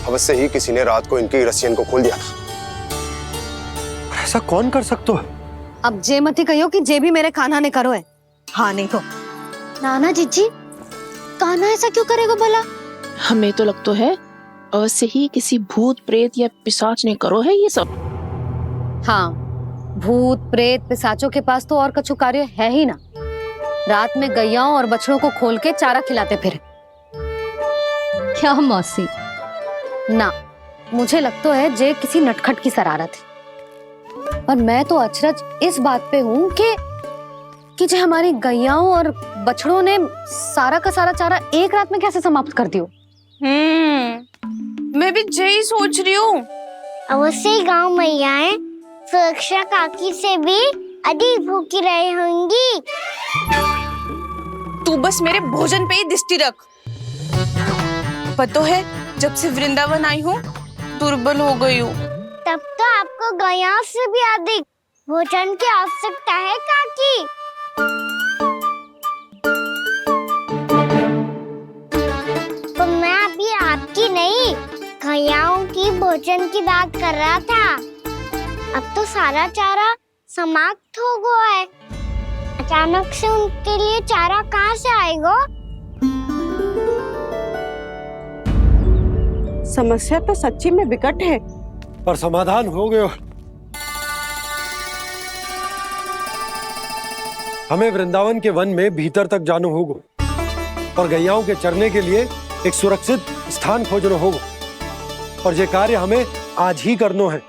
अवश्य ही किसी ने रात को इनकी रस्सियन को खोल दिया था। ऐसा कौन कर सकता है? अब जे मती कहियो कि जे भी मेरे कान्हा ने करो है। हाँ नहीं तो नाना जीजी, कान्हा ऐसा क्यों करेगा भला? हमें तो लगता है अवश्य ही किसी भूत प्रेत या पिशाच ने करो है ये सब। हाँ, भूत प्रेत पिशाचों के पास तो और कछु कार्य है ही ना। रात में गैयाओं और बछड़ों को खोल के चारा खिलाते फिर। क्या मौसी? ना, मुझे लगता है जे किसी नटखट की शरारत है। पर मैं तो अचरज इस बात पे हूँ कि जो हमारी गैयाओं और बछड़ों ने सारा का सारा चारा एक रात में कैसे समाप्त कर दियो। मैं भी यही सोच रही हूँ। अवश्य गाँव मैयाएं सुरक्षा काकी से भी अधिक भूखी रही होंगी। तू बस मेरे भोजन पे ही दृष्टि रख। पता है, जब से वृंदावन आई हूँ दुर्बल हो गई हूँ। तब तो आपको गैयाओं से भी अधिक भोजन की आवश्यकता है काकी। तो मैं अभी आपकी नहीं, गैयाओं की भोजन की बात कर रहा था। अब तो सारा चारा समाप्त हो गया है। अचानक से उनके लिए चारा कहाँ से आएगा? समस्या तो सच्ची में विकट है, पर समाधान हो गयो। हमें वृंदावन के वन में भीतर तक जाना होगा और गैयाओं के चरने के लिए एक सुरक्षित स्थान खोजना होगा, और ये कार्य हमें आज ही करना है।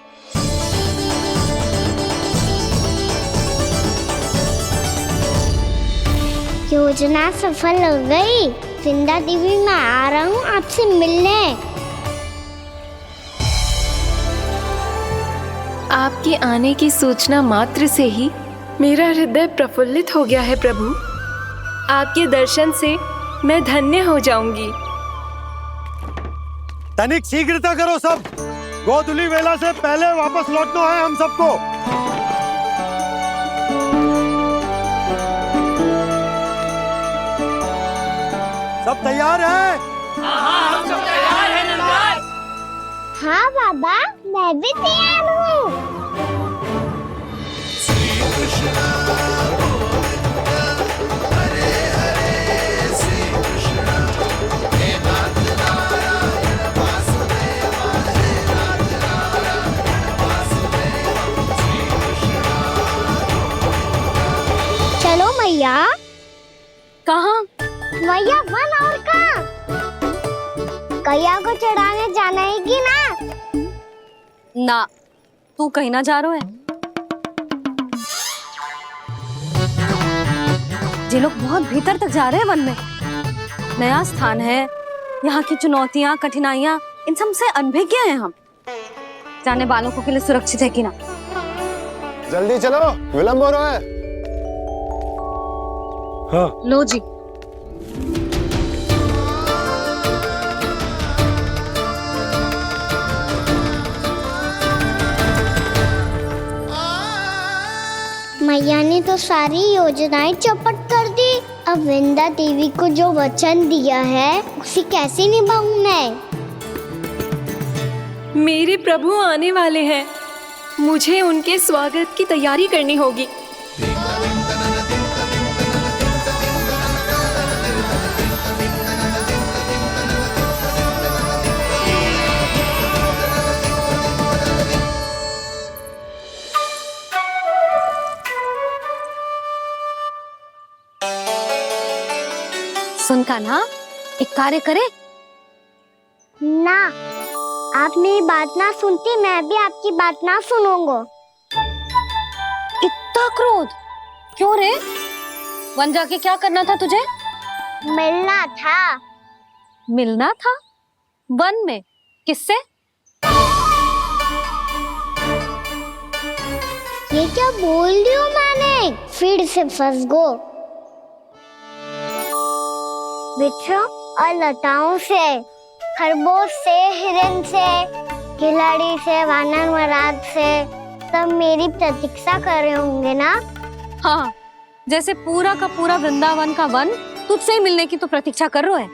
योजना सफल हो गई। वृंदा देवी, मैं आ रहा हूँ आपसे मिलने। आपके आने की सूचना मात्र से ही मेरा हृदय प्रफुल्लित हो गया है प्रभु। आपके दर्शन से मैं धन्य हो जाऊंगी। तनिक शीघ्रता करो सब, गोधुली वेला से पहले वापस लौटना है हम सबको। सब तैयार है? हाँ, हम सब तैयार हैं नंदराज। हाँ बाबा, मैं भी तैयार हूँ। चलो मैया। कहाँ? मैया वन और कहाँ? कैया को चढ़ाने जाना है कि ना? ना, तू कहीं ना जा रहा है। ये लोग बहुत भीतर तक जा रहे हैं वन में। नया स्थान है, यहाँ की चुनौतियाँ, कठिनाइयाँ, इन सब से अनभिज्ञ हैं हम। जाने वालों के लिए सुरक्षित है कि ना? जल्दी चलो, विलंब हो रहा है। हाँ। लो जी। मैया ने तो सारी योजनाएं चौपट कर दी। अब वृंदा देवी को जो वचन दिया है उसे कैसे निभाऊं मैं? मेरे प्रभु आने वाले हैं, मुझे उनके स्वागत की तैयारी करनी होगी। सुन कान्हा, एक कार्य करे? ना, आप मेरी बात ना सुनती, मैं भी आपकी बात ना सुनूंगा। इतना क्रोध क्यों रे? वन जाके क्या करना था तुझे? मिलना था। मिलना था? वन में? किससे? ये क्या बोल रही हूँ मैंने? फिर से फंस गो। वृक्षों और लताओं से, खरगोश से, हिरन से, खिलाड़ी से, वानर महाराज से, सब मेरी प्रतीक्षा कर रहे होंगे ना? हाँ, जैसे पूरा का पूरा वृंदावन का वन तुझसे ही मिलने की तो प्रतीक्षा कर रहा है।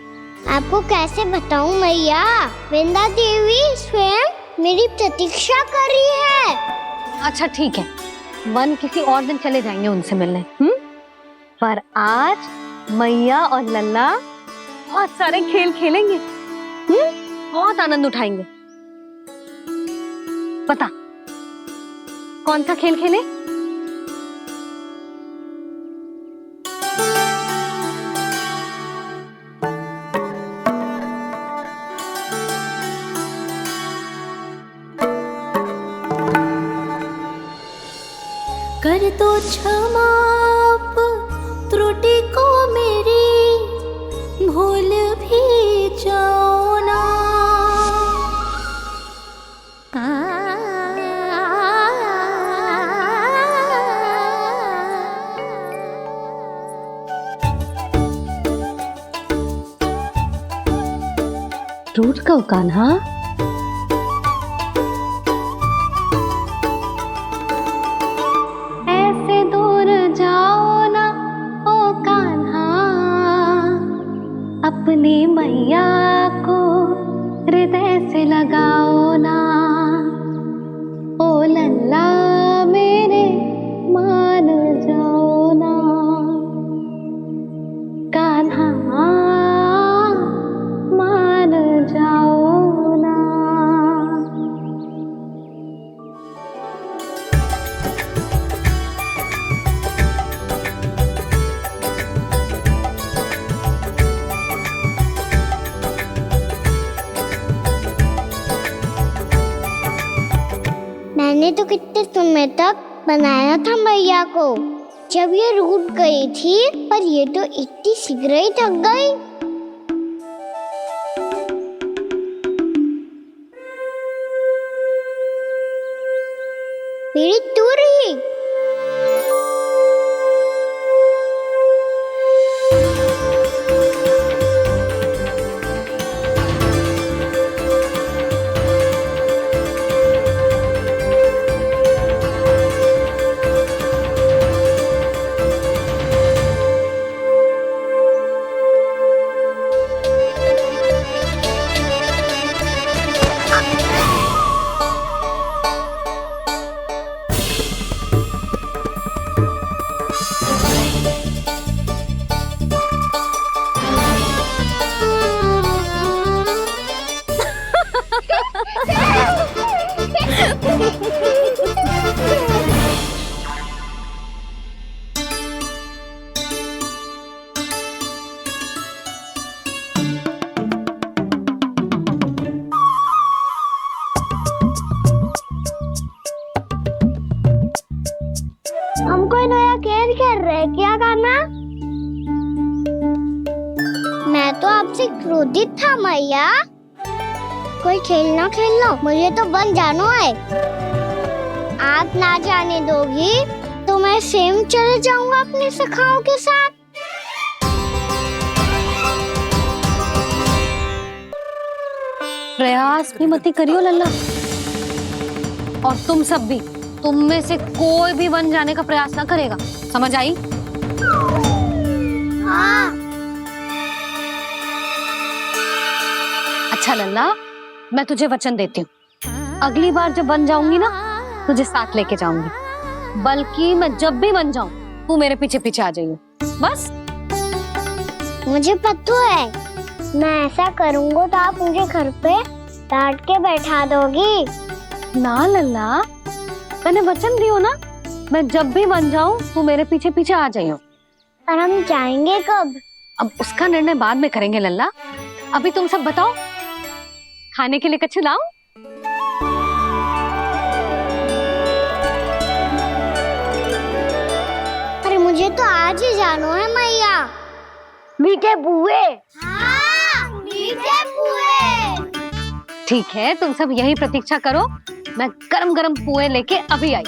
आपको कैसे बताऊं मैया? वृंदा देवी स्वयं मेरी प्रतीक्षा कर रही है। अच्छा ठीक है, वन किसी और दिन चले जाएंगे उनसे मिलने। पर आज मैया और लल्ला बहुत सारे खेल खेलेंगे। बहुत आनंद उठाएंगे। पता कौन सा खेल खेले? कर दो क्षमा त्रुटि को मेरी, भूल भी जाओ ना। रूठ कब कान्हा? ऐसे दूर जाओ ना ओ कान्हा, अपनी मैया को हृदय से लगाओ ना। ओ लल्ला मेरे मान जाओ ना, कान्हा मान जाओ ना। मैंने तो कितने समय तक बनाया था मैया को, जब ये रूठ गई थी, पर ये तो इतनी शीघ्र ही थक गई। मेरी दूर ही। हम कोई नया खेल खेल रहे क्या कान्हा? मैं तो आपसे क्रोधित था मैया। कोई खेलना खेल लो, मुझे तो वन जाना है। आप ना जाने दोगी तो मैं स्वयं चले जाऊंगा अपने सखाओं के साथ। प्रयास भी मत करियो लल्ला, और तुम सब भी, तुम में से कोई भी वन जाने का प्रयास ना करेगा, समझ आई? हाँ। अच्छा लल्ला, मैं तुझे वचन देती हूँ, अगली बार जब वन जाऊंगी ना तुझे साथ लेके जाऊंगी। बल्कि मैं जब भी वन जाऊं तू मेरे पीछे पीछे आ जाइयो, बस। मुझे पता है, मैं ऐसा करूंगा तो आप मुझे घर पे डांट के बैठा दोगी। ना लल्ला, मैंने वचन दियो ना, मैं जब भी वन जाऊं तू मेरे पीछे पीछे आ जाइयो। पर हम जाएंगे कब? अब उसका निर्णय बाद में करेंगे लल्ला। अभी तुम सब बताओ, खाने के लिए कुछ लाऊं? अरे मुझे तो आज ही जाना है मैया। मीठे बुए। हाँ, मीठे बुए। ठीक है, तुम सब यही प्रतीक्षा करो, मैं गरम गरम पुए लेके अभी आई।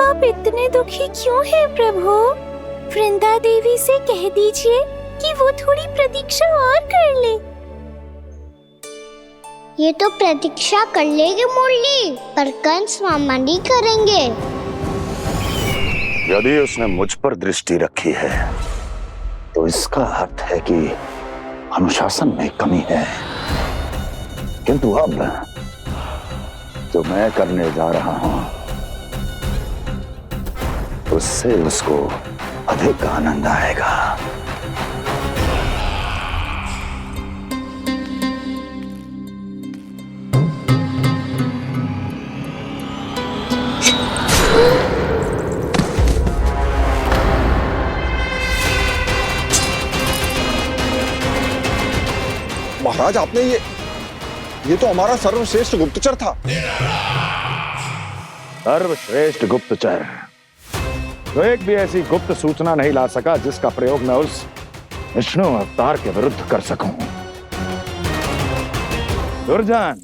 आप इतने दुखी क्यों हैं प्रभु? वृंदा देवी से कह दीजिए कि वो थोड़ी प्रतीक्षा और कर ले। ये तो प्रतीक्षा कर लेगी मुरली, पर कंस मामा नहीं करेंगे। यदि उसने मुझ पर दृष्टि रखी है तो इसका अर्थ है कि अनुशासन में कमी है। किंतु अब जो मैं करने जा रहा हूं उससे उसको अधिक आनंद आएगा। महाराज, आपने ये तो हमारा सर्वश्रेष्ठ गुप्तचर था। सर्वश्रेष्ठ गुप्तचर, तो एक भी ऐसी गुप्त सूचना नहीं ला सका जिसका प्रयोग मैं उस विष्णु अवतार के विरुद्ध कर सकूं। दुर्जन,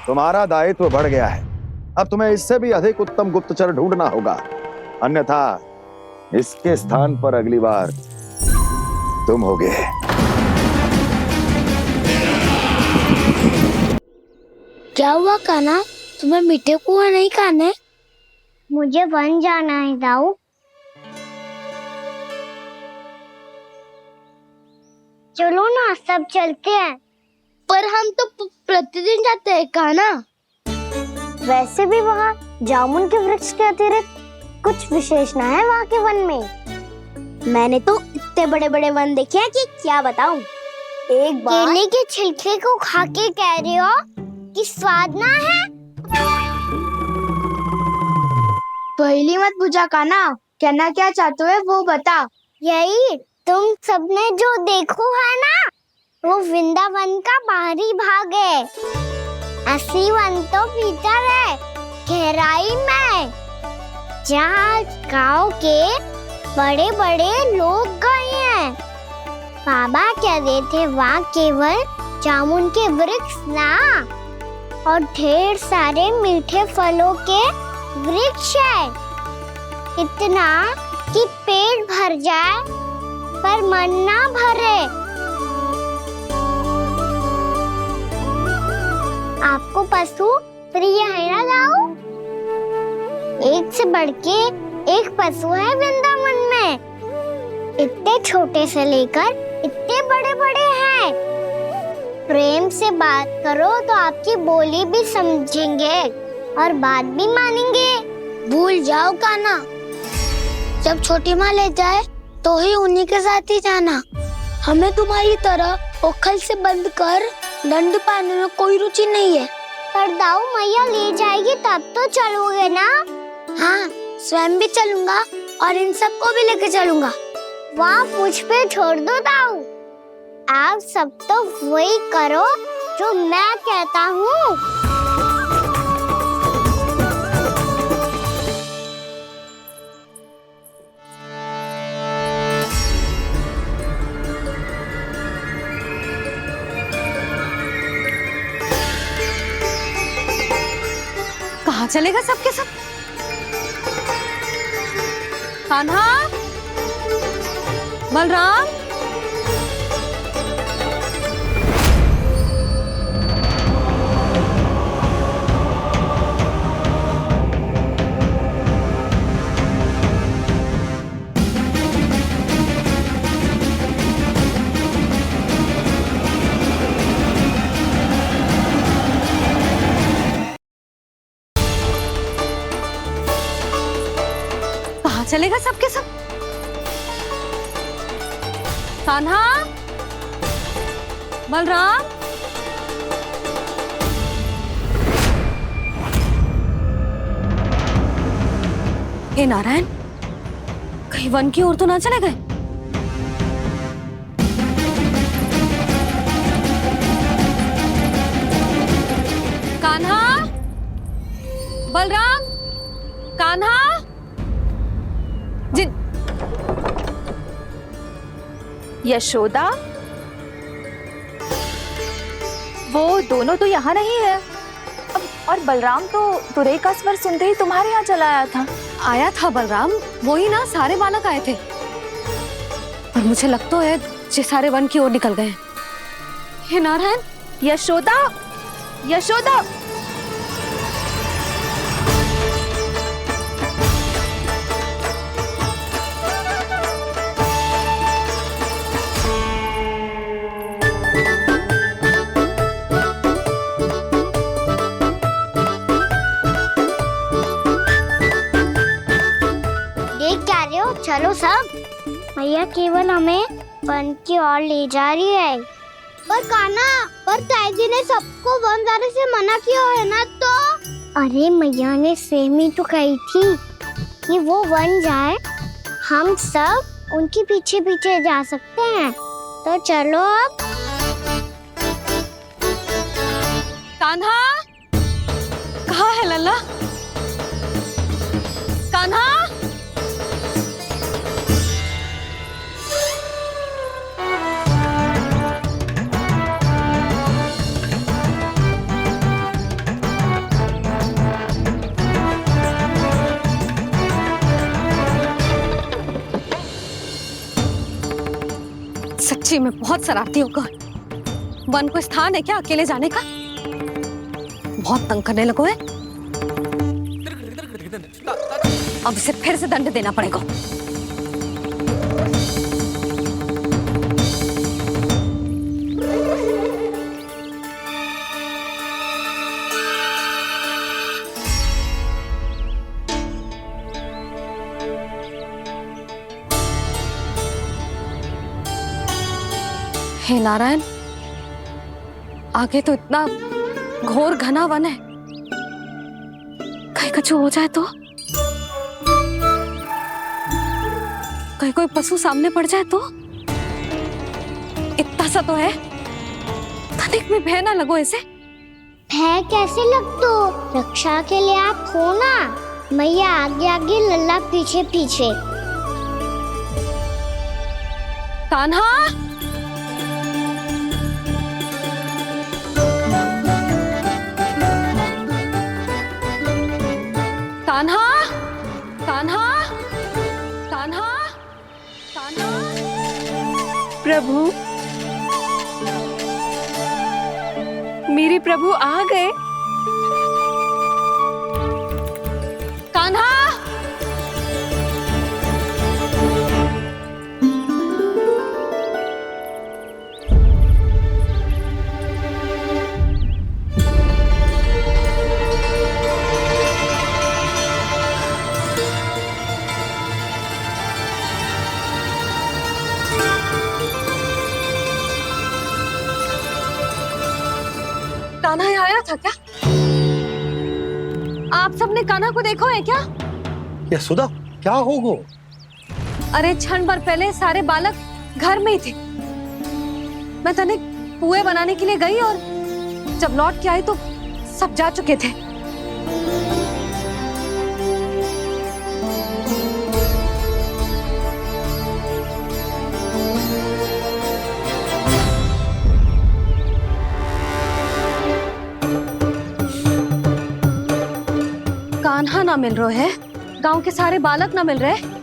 तुम्हारा दायित्व बढ़ गया है। अब तुम्हें इससे भी अधिक उत्तम गुप्तचर ढूंढना होगा, अन्यथा इसके स्थान पर अगली बार तुम होगे। क्या हुआ कान्हा, तुम्हें मीठे कुआं नहीं खाने? मुझे वन जाना है दाऊ। चलो ना, सब चलते हैं। पर हम तो प्रतिदिन जाते हैं कान्हा। वैसे भी वहाँ जामुन के वृक्ष के अतिरिक्त कुछ विशेष ना है वहाँ के वन में। मैंने तो इतने बड़े बड़े वन देखे हैं कि क्या बताऊं। एक बार केले के छिलके को खा के कह रहे हो कि स्वाद ना है? पहली मत पूछा कान्हा, कहना क्या चाहते हो वो बता। यही तुम सबने जो देखो है ना, वो वृंदावन का बाहरी भाग है। असली वन तो भीतर है, गहराई में, जहाँ गाँव के बड़े बड़े लोग गए हैं। बाबा कह रहे थे वहाँ केवल जामुन के वृक्ष ना, और ढेर सारे मीठे फलों के वृक्ष है। इतना कि पेट भर जाए पर मन ना भरे। आपको पशु प्रिय है ना दाऊ? एक से बढ़ के एक पशु है वृंदावन में। इतने छोटे से लेकर इतने बड़े बड़े हैं। प्रेम से बात करो तो आपकी बोली भी समझेंगे और बात भी मानेंगे। भूल जाओ कान्हा, जब छोटी माँ ले जाए तो ही उन्हीं के साथ ही जाना। हमें तुम्हारी तरह ओखल से बंद कर दंड पाने में कोई रुचि नहीं है। पर दाऊ मैया ले जाएगी तब तो चलोगे ना? हाँ, स्वयं भी चलूंगा और इन सबको भी लेके चलूंगा। वहाँ मुझ पे छोड़ दो ताऊ। आप सब तो वही करो जो मैं कहता हूँ। कहाँ चलेगा सबके सब? कान्हा, बलराम, कहाँ चलेगा सबके सब? कान्हा, बलराम, हे नारायण, कहीं वन की ओर तो ना चले गए? कान्हा, बलराम, कान्हा, यशोदा, वो दोनों तो यहाँ नहीं है। अब और बलराम तो तुरई का स्वर सुनते ही तुम्हारे यहाँ चला आया था। आया था बलराम, वही ना सारे बालक आए थे। पर मुझे लगता है ये सारे वन की ओर निकल गए। हे नारायण, यशोदा, यशोदा, चलो सब, मैया केवल हमें वन की ओर ले जा रही है। पर कान्हा, पर ताईजी ने सबको वन जाने से मना किया है ना तो? अरे मैया ने सेम ही तो कही थी कि वो वन जाए, हम सब उनके पीछे पीछे जा सकते हैं। तो चलो अब। कान्हा, कहाँ है लल्ला? कान्हा, सच्ची में बहुत शरारती होकर वन को स्थान है क्या अकेले जाने का? बहुत तंग करने लगो है। अब इसे फिर से दंड देना पड़ेगा। हे नारायण, आगे तो इतना घोर घना वन है, कहीं कुछ हो जाए तो? कहीं कोई पशु सामने पड़ जाए तो? इतना सा तो है, तनिक भी भय ना लगो ऐसे। भय कैसे लग तो? रक्षा के लिए आप हो ना। मैया आगे आगे, लल्ला पीछे पीछे। कान्हा, कान्हा, कान्हा, कान्हा, कान्हा। प्रभु, मेरे प्रभु आ गए। कान्हा, कान्हा आया था क्या? आप सबने कान्हा को देखो है क्या? यशोदा, क्या हो गो? अरे क्षण भर पहले सारे बालक घर में ही थे। मैं तनिक पुए बनाने के लिए गई और जब लौट के आई तो सब जा चुके थे। कान्हा ना मिल रहे है, गांव के सारे बालक ना मिल रहे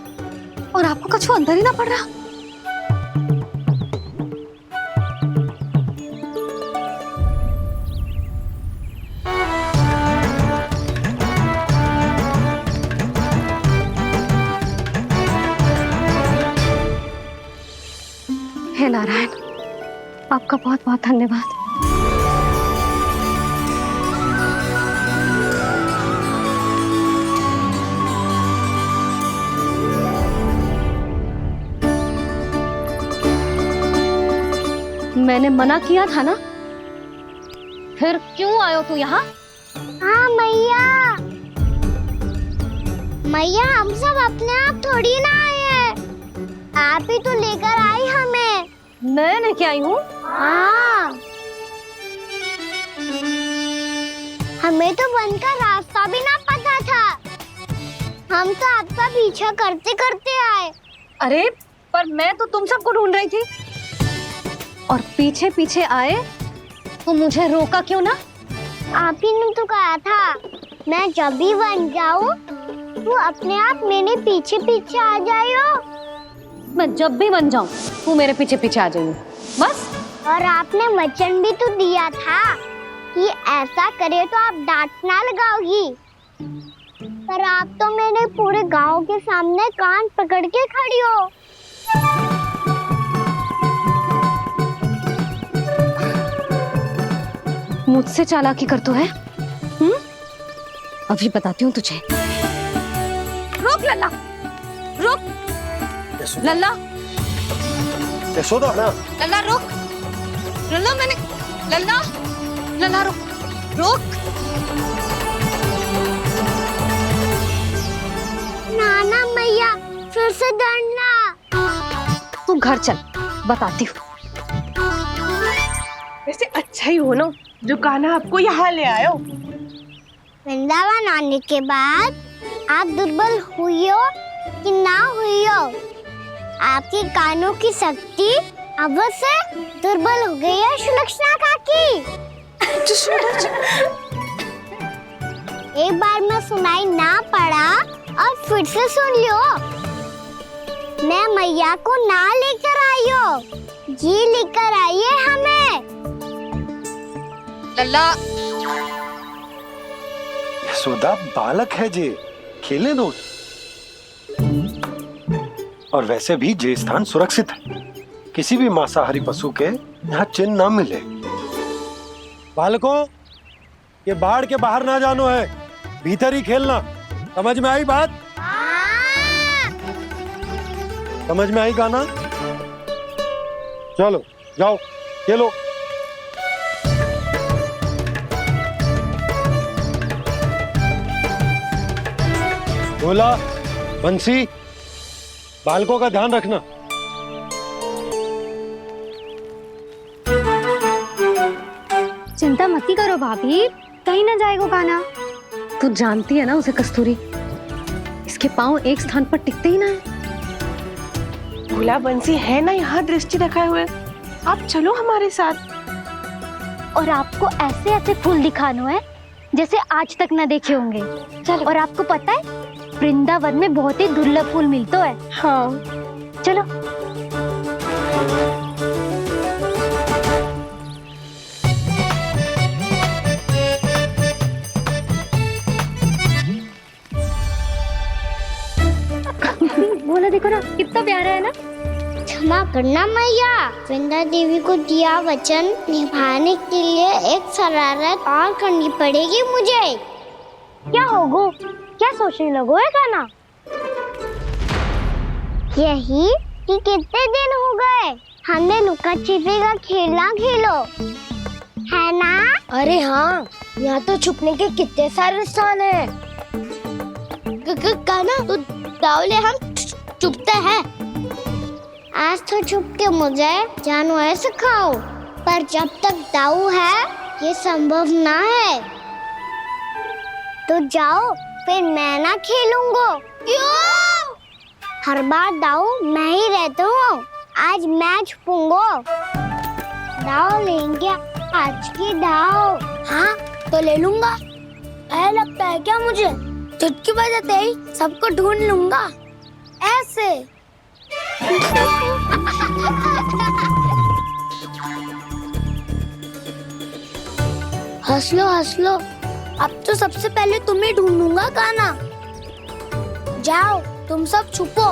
और आपको कछु अंदर ही ना पड़ रहा। हे नारायण, आपका बहुत बहुत धन्यवाद। मैंने मना किया था ना, फिर क्यों आयो तू यहाँ? हाँ मैया, मैया हम सब अपने आप थोड़ी ना आए हैं, आप ही तो लेकर आई हमें। मैं लेके आई हूँ? हाँ, हमें तो वन का रास्ता भी ना पता था, हम तो आपका पीछा करते करते आए। अरे पर मैं तो तुम सबको ढूंढ रही थी और पीछे पीछे आए तो मुझे रोका क्यों ना? आप ही ने तो कहा था मैं जब भी बन जाऊं तू अपने आप मेरे पीछे पीछे आ जाइयो। मैं जब भी बन जाऊं तू मेरे पीछे पीछे आ जाइयो बस। और आपने वचन भी तो दिया था कि ऐसा करे तो आप डांट ना लगाओगी, पर आप तो मेरे पूरे गांव के सामने कान पकड़ के खड़ी हो। मुझसे चालाकी कर तो है? अभी बताती हूँ तुझे। रुक लल्ला, रुक लल्ला, यशोदा ना। लल्ला रुक, लल्ला मैंने, लल्ला, लल्ला रुक, रुक। नाना मैया फिर से डरना। तू घर चल, बताती हूँ। वैसे अच्छा ही हो ना जो कान्हा आपको यहाँ ले आयो। वृंदावन आने के बाद आप दुर्बल हुई हो कि ना हुई हो, आपके कानों की शक्ति अब से दुर्बल हो गई है सुलक्षणा काकी। एक बार में सुनाई ना पड़ा और फिर से सुन लियो। मैं मैया को ना लेकर आई हो, जी लेकर आई है हमें। लल्ला, यशोदा बालक है जे, खेले दो। और वैसे भी जे स्थान सुरक्षित है, किसी भी मांसाहारी पशु के यहाँ चिन्ह ना मिले। बालकों, ये बाढ़ के बाहर ना जानो है, भीतर ही खेलना। समझ में आई बात? समझ में आई गाना? चलो जाओ खेलो। भोला, बंसी, बालकों का ध्यान रखना। चिंता मत करो भाभी, कहीं ना जाएगा कान्हा। तू जानती है ना उसे कस्तूरी, इसके पांव एक स्थान पर टिकते ही ना है। भोला बंसी है ना यहाँ दृष्टि रखाए हुए, आप चलो हमारे साथ। और आपको ऐसे ऐसे फूल दिखाना है जैसे आज तक न देखे होंगे। चलो। और आपको पता है वृंदावन में बहुत ही दुर्लभ फूल मिलते हैं। हाँ चलो। बोला देखो ना कितना प्यारा है ना। क्षमा करना मैया, वृंदा देवी को दिया वचन निभाने के लिए एक शरारत और करनी पड़ेगी मुझे। क्या होगो? क्या सोचने लगो है कान्हा? यही कि कितने दिन हो गए हमने लुका छिपी का खेलना खेलो, है ना? अरे हाँ, यहाँ तो छुपने के कितने सारे स्थान है। कान्हा तो दावले हम छुपते हैं। आज तो छुप के मुझे जानवर सिखाओ, पर जब तक दाऊ है ये संभव ना है। तो जाओ, फिर मैं ना खेलूंगा। क्यों? हर बार दाऊ मैं ही रहता हूँ, आज मैं छुपूंगा। दाऊ लेंगे आज की दाऊ। हाँ तो ले लूंगा। ऐसा लगता है क्या मुझे? चुटकी बजाते ही सबको ढूंढ लूंगा ऐसे। हंस लो, अब तो सबसे पहले तुम्हें ढूंढूंगा काना। जाओ तुम सब छुपो।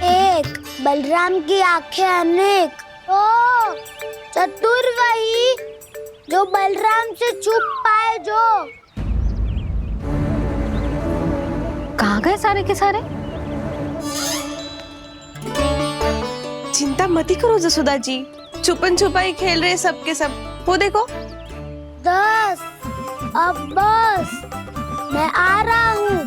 एक, बलराम की आंखें अनेक। ओ चतुर वही जो बलराम से छुप पाए। जो कहाँ गए सारे के सारे? चिंता मत करो जसोदा जी, छुपन छुपाई खेल रहे सब के सब। वो देखो 10, अब बस, मैं आ रहा हूँ।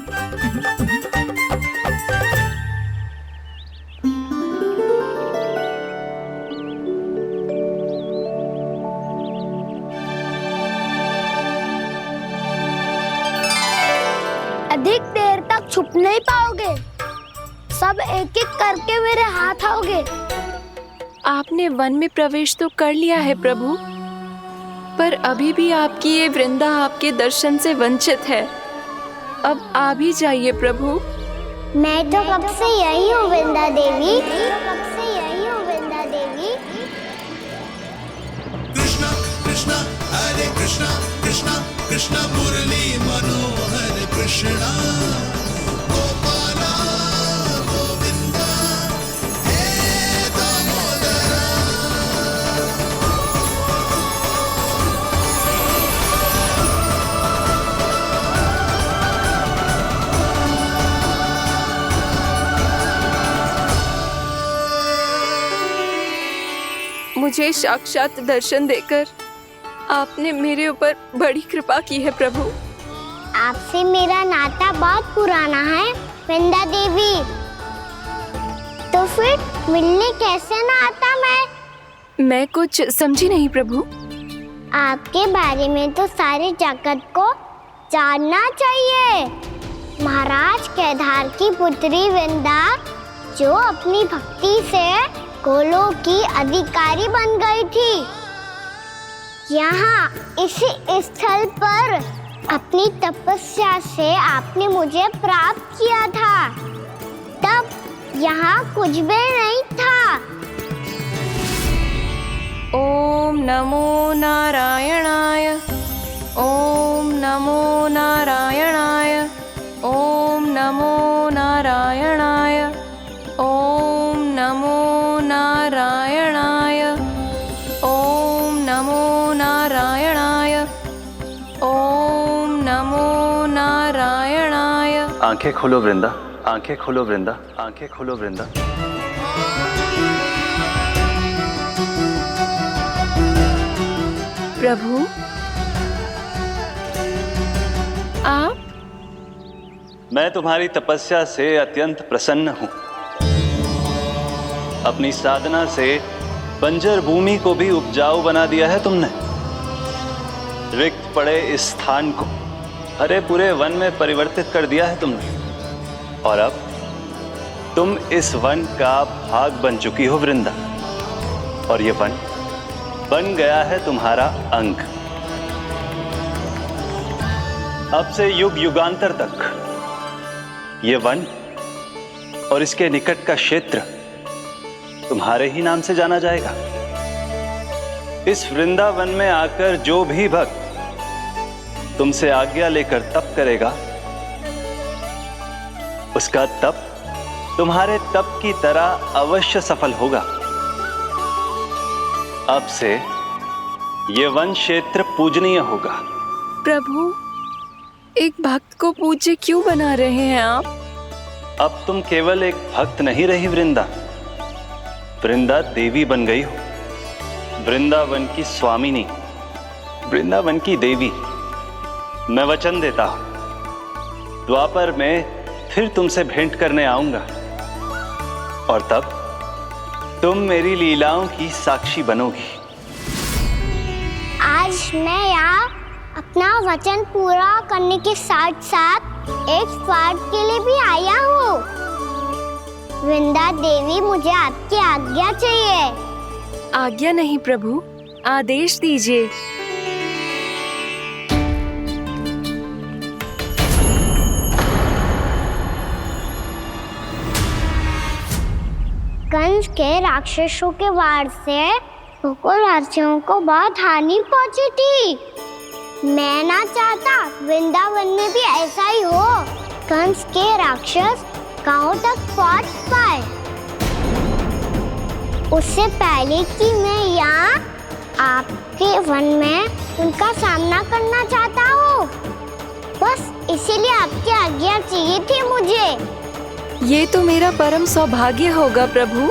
अधिक देर तक छुप नहीं पाओगे, सब एक एक करके मेरे हाथ आओगे। आपने वन में प्रवेश तो कर लिया है प्रभु, पर अभी भी आपकी ये वृंदा आपके दर्शन से वंचित है। अब आ भी जाइए प्रभु। मैं तो कब से यही हूँ वृंदा देवी, कब से यही हूँ वृंदा देवी। कृष्णा कृष्णा हरे कृष्णा, कृष्णा कृष्णा मुरली मनोहर कृष्णा, गोपाला गोविंदा हे दामोदरा। मुझे साक्षात दर्शन देकर आपने मेरे ऊपर बड़ी कृपा की है प्रभु। आपसे मेरा नाता बहुत पुराना है वृंदा देवी, तो फिर मिलने कैसे ना आता मैं कुछ समझी नहीं प्रभु। आपके बारे में तो सारे जगत को जानना चाहिए। महाराज केदार की पुत्री वृंदा, जो अपनी भक्ति से गोलों की अधिकारी बन गई थी, यहाँ इसी स्थल पर अपनी तपस्या से आपने मुझे प्राप्त किया था। तब यहाँ कुछ भी नहीं था। ओम नमो नारायणाय, ओम नमो नारायणाय, ओम नमो नारायणाय, ओम नमो नारायणाय, ओम नमो नारायणाय, ओम नमो नारायणाय। आंखें खोलो वृंदा, आंखें खोलो वृंदा, आंखें खोलो वृंदा। प्रभु आप? मैं तुम्हारी तपस्या से अत्यंत प्रसन्न हूं। अपनी साधना से बंजर भूमि को भी उपजाऊ बना दिया है तुमने। रिक्त पड़े इस स्थान को हरे पूरे वन में परिवर्तित कर दिया है तुमने, और अब तुम इस वन का भाग बन चुकी हो वृंदा, और ये वन बन गया है तुम्हारा अंग। अब से युग युगांतर तक ये वन और इसके निकट का क्षेत्र तुम्हारे ही नाम से जाना जाएगा। इस वृंदावन में आकर जो भी भक्त तुमसे आज्ञा लेकर तप करेगा, उसका तप तुम्हारे तप की तरह अवश्य सफल होगा। अब से ये वन क्षेत्र पूजनीय होगा। प्रभु, एक भक्त को पूज्य क्यों बना रहे हैं आप? अब तुम केवल एक भक्त नहीं रही वृंदा, वृंदा देवी बन गई हो। वृंदावन की स्वामिनी, वृंदावन की देवी। मैं वचन देता हूं, द्वापर में फिर तुमसे भेंट करने आऊंगा और तब तुम मेरी लीलाओं की साक्षी बनोगी। आज मैं यहाँ अपना वचन पूरा करने के साथ साथ एक स्वार्थ के लिए भी आया हूँ। वृंदा देवी, मुझे आपकी आज्ञा चाहिए। आज्ञा नहीं प्रभु, आदेश दीजिए। कंस के राक्षसों के वार से गोकुलवासियों को बहुत हानि पहुंची थी। मैं ना चाहता वृंदावन में भी ऐसा ही हो। कंस के राक्षस गांव तक पहुंच पाए, उससे पहले कि मैं यहाँ आपके वन में उनका सामना करना चाहता हूँ। बस इसीलिए आपकी आज्ञा चाहिए थी मुझे। ये तो मेरा परम सौभाग्य होगा प्रभु।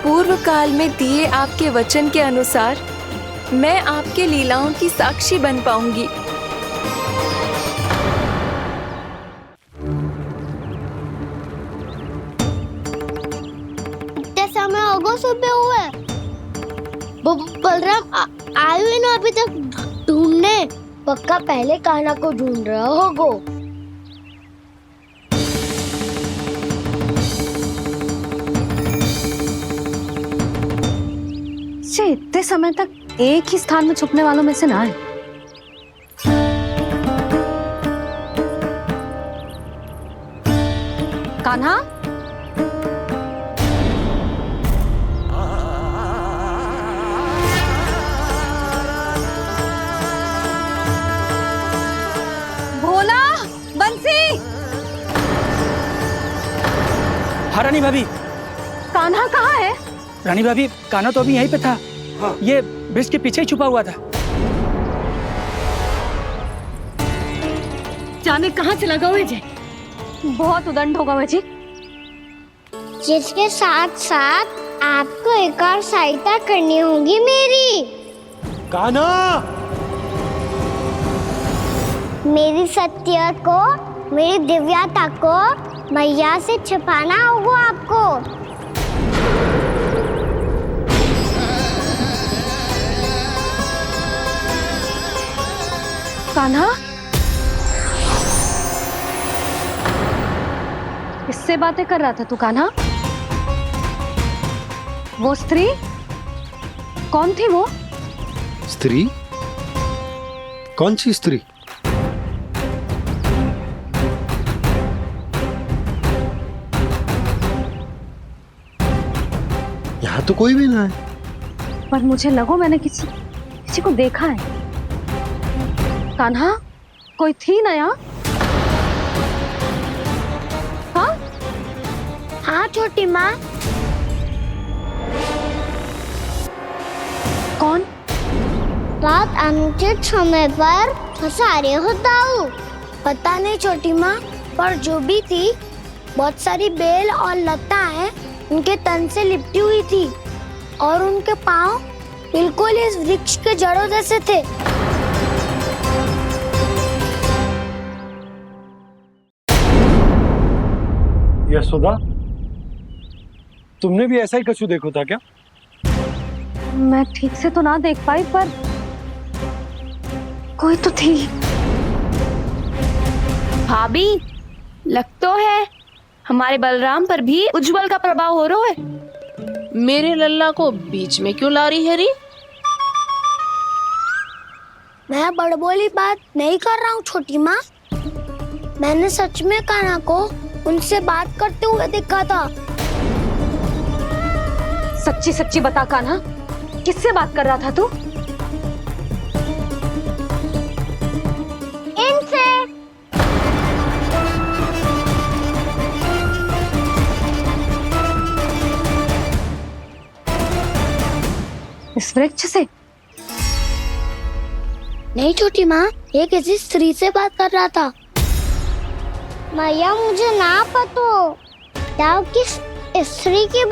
पूर्व काल में दिए आपके वचन के अनुसार मैं आपके लीलाओं की साक्षी बन पाऊंगी। इतने समय होगा सुबह हुए, बलराम आए हुए ना अभी तक ढूंढने। पक्का पहले कान्हा को ढूंढ रहा होगा। इतने समय तक एक ही स्थान में छुपने वालों में से ना है। कान्हा, भोला, बंसी। हाँ रानी भाभी। कान्हा कहाँ है? रानी भाभी, कान्हा तो अभी यहीं पे था। हाँ। ये ब्रिज के पीछे ही छुपा हुआ था। जाने कहाँ चला गया जी? बहुत उदंड होगा वह जी। जिसके साथ साथ आपको एक और सहायता करनी होगी मेरी। कान्हा, मेरी सत्य को, मेरी दिव्यता को मैया से छिपाना होगा आपको। कान्हा, किससे बातें कर रहा था तू कान्हा? वो स्त्री कौन थी? वो स्त्री? कौन सी स्त्री? यहाँ तो कोई भी ना है। पर मुझे लगो मैंने किसी को देखा है। कान्हा, कोई थी ना यहाँ? हाँ? हाँ छोटी माँ। कौन? रात अनुचित समय पर फंसारे होता हूँ। पता नहीं छोटी माँ, पर जो भी थी, बहुत सारी बेल और लताएं उनके तन से लिपटी हुई थी और उनके पाँव बिल्कुल इस वृक्ष के जड़ों जैसे थे। यशोदा, तुमने भी ऐसा ही कछु देखा था क्या? मैं ठीक से तो ना देख पाई, पर कोई तो थी। भाभी, लग तो है हमारे बलराम पर भी उज्जवल का प्रभाव हो रहा है। मेरे लल्ला को बीच में क्यों ला रही है री? मैं बड़बोली बात नहीं कर रहा हूँ छोटी माँ। मैंने सच में कान्हा को उनसे बात करते हुए देखा था। सच्ची सच्ची बता कान्हा, किससे बात कर रहा था तू? इनसे। इस वृक्ष से? नहीं छोटी माँ, ये किसी स्त्री से बात कर रहा था। मैया, मुझे ना पता क्या किस स्त्री की